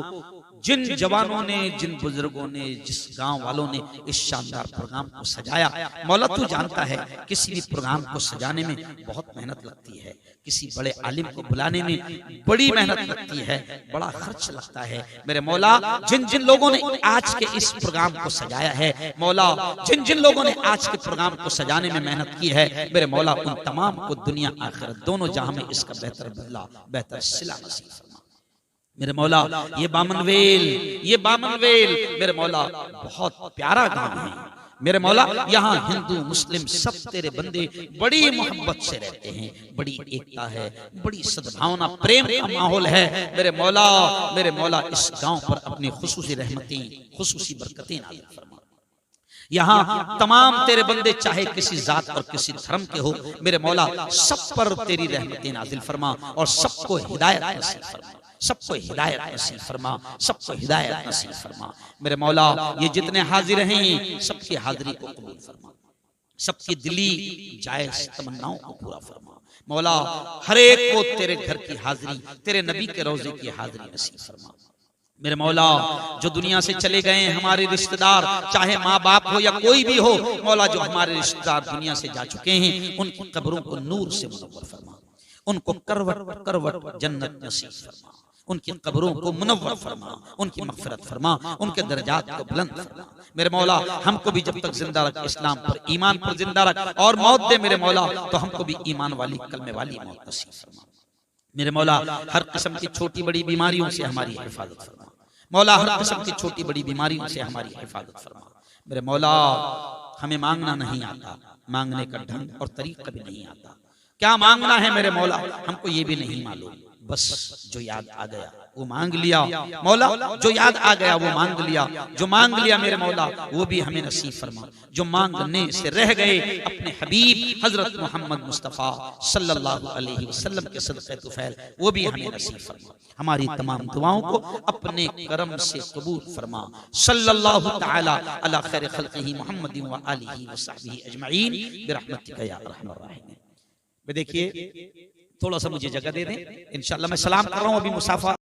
जिन जवानों ने, जिन बुजुर्गों ने, जिस गांव वालों ने इस शानदार प्रोग्राम को सजाया, मौला तू जानता है किसी भी प्रोग्राम को सजाने में बहुत मेहनत लगती है, किसी बड़े आलिम को बुलाने में बड़ी मेहनत लगती है, बड़ा खर्च लगता है। मेरे मौला जिन जिन लोगों ने आज के इस प्रोग्राम को सजाया है, मौला जिन जिन लोगों ने आज के प्रोग्राम को सजाने में मेहनत की है, मेरे मौला उन तमाम को दुनिया आखिरत दोनों जहां में इसका बेहतर बदला, बेहतर सिला नसीब फरमा। मेरे मौला ये बामनवेल मेरे मौला बहुत प्यारा गांव है मेरे मौला। यहाँ हिंदू मुस्लिम सब तेरे बंदे बड़ी मोहब्बत से रहते हैं, बड़ी एकता है, बड़ी सद्भावना प्रेम का माहौल है मेरे मौला। इस गांव पर अपनी खुसूसी रहमतें खुसूसी बरकतें नाज़िल फरमा। यहाँ तमाम तेरे बंदे चाहे किसी जात और किसी धर्म के हो मेरे मौला, सब पर तेरी रहमतें नाज़िल फरमा और सबको हिदायत नसीब फरमा, सबको हिदायत नसीब फरमा, सबको हिदायत नसीब फरमा मेरे मौला। ये जितने हाजिर हैं सबकी हाजिरी को कबूल फरमा, सबकी दिली जायज तमन्नाओं को पूरा फरमा मौला। हर एक को तेरे घर की हाजिरी, तेरे नबी के रोजे की हाजिरी नसीब फरमा मेरे मौला। जो दुनिया से चले गए हैं हमारे रिश्तेदार, चाहे माँ बाप हो या कोई भी हो मौला, जो हमारे रिश्तेदार दुनिया से जा चुके हैं उनकी कब्रों को नूर से मुनव्वर फरमा, उनको करवट करवट जन्नत नसीब फरमा, उनकी कब्रों को मुनव्वर फरमा, उनकी मग़फ़िरत फरमा, उनके दर्जात को बुलंद फरमा मेरे मौला। हमको भी जब तक जिंदा रख, इस्लाम पर ईमान पर जिंदा रख और मौत दे मेरे मौला, तो हमको भी ईमान वाली कलमे वाली मौत नसीब फरमा मेरे मौला। हर किस्म की छोटी बड़ी बीमारियों से हमारी हिफाजत फरमा मौला, हर किस्म की छोटी बड़ी बीमारियों से हमारी हिफाजत फरमा मेरे मौला। हमें मांगना नहीं आता, मांगने का ढंग और तरीका भी नहीं आता, क्या मांगना है मेरे मौला हमको ये भी नहीं मालूम, बस जो याद आ गया वो मांग लिया मौला, जो याद आ गया वो मांग लिया, जो मांग लिया मेरे मौला वो भी हमें नसीब फरमा। जो मांगने से रह गए अपने हबीब हजरत मोहम्मद मुस्तफ़ा सल्लल्लाहु अलैहि वसल्लम के सदक़े तुफ़ैल वो भी हमें नसीब फरमा। हमारी तमाम दुआओं को अपने करम से कबूल फरमा। सल्लल्लाहु तआला अला खैर खल्क़िही मुहम्मदिन व आलिही व सहबिही अजमईन बिरहमतिका या अरहमर राहिमीन। देखिए थोड़ा सा मुझे जगह दे दें, इंशाअल्लाह मैं सलाम कर रहा हूँ अभी मुसाफा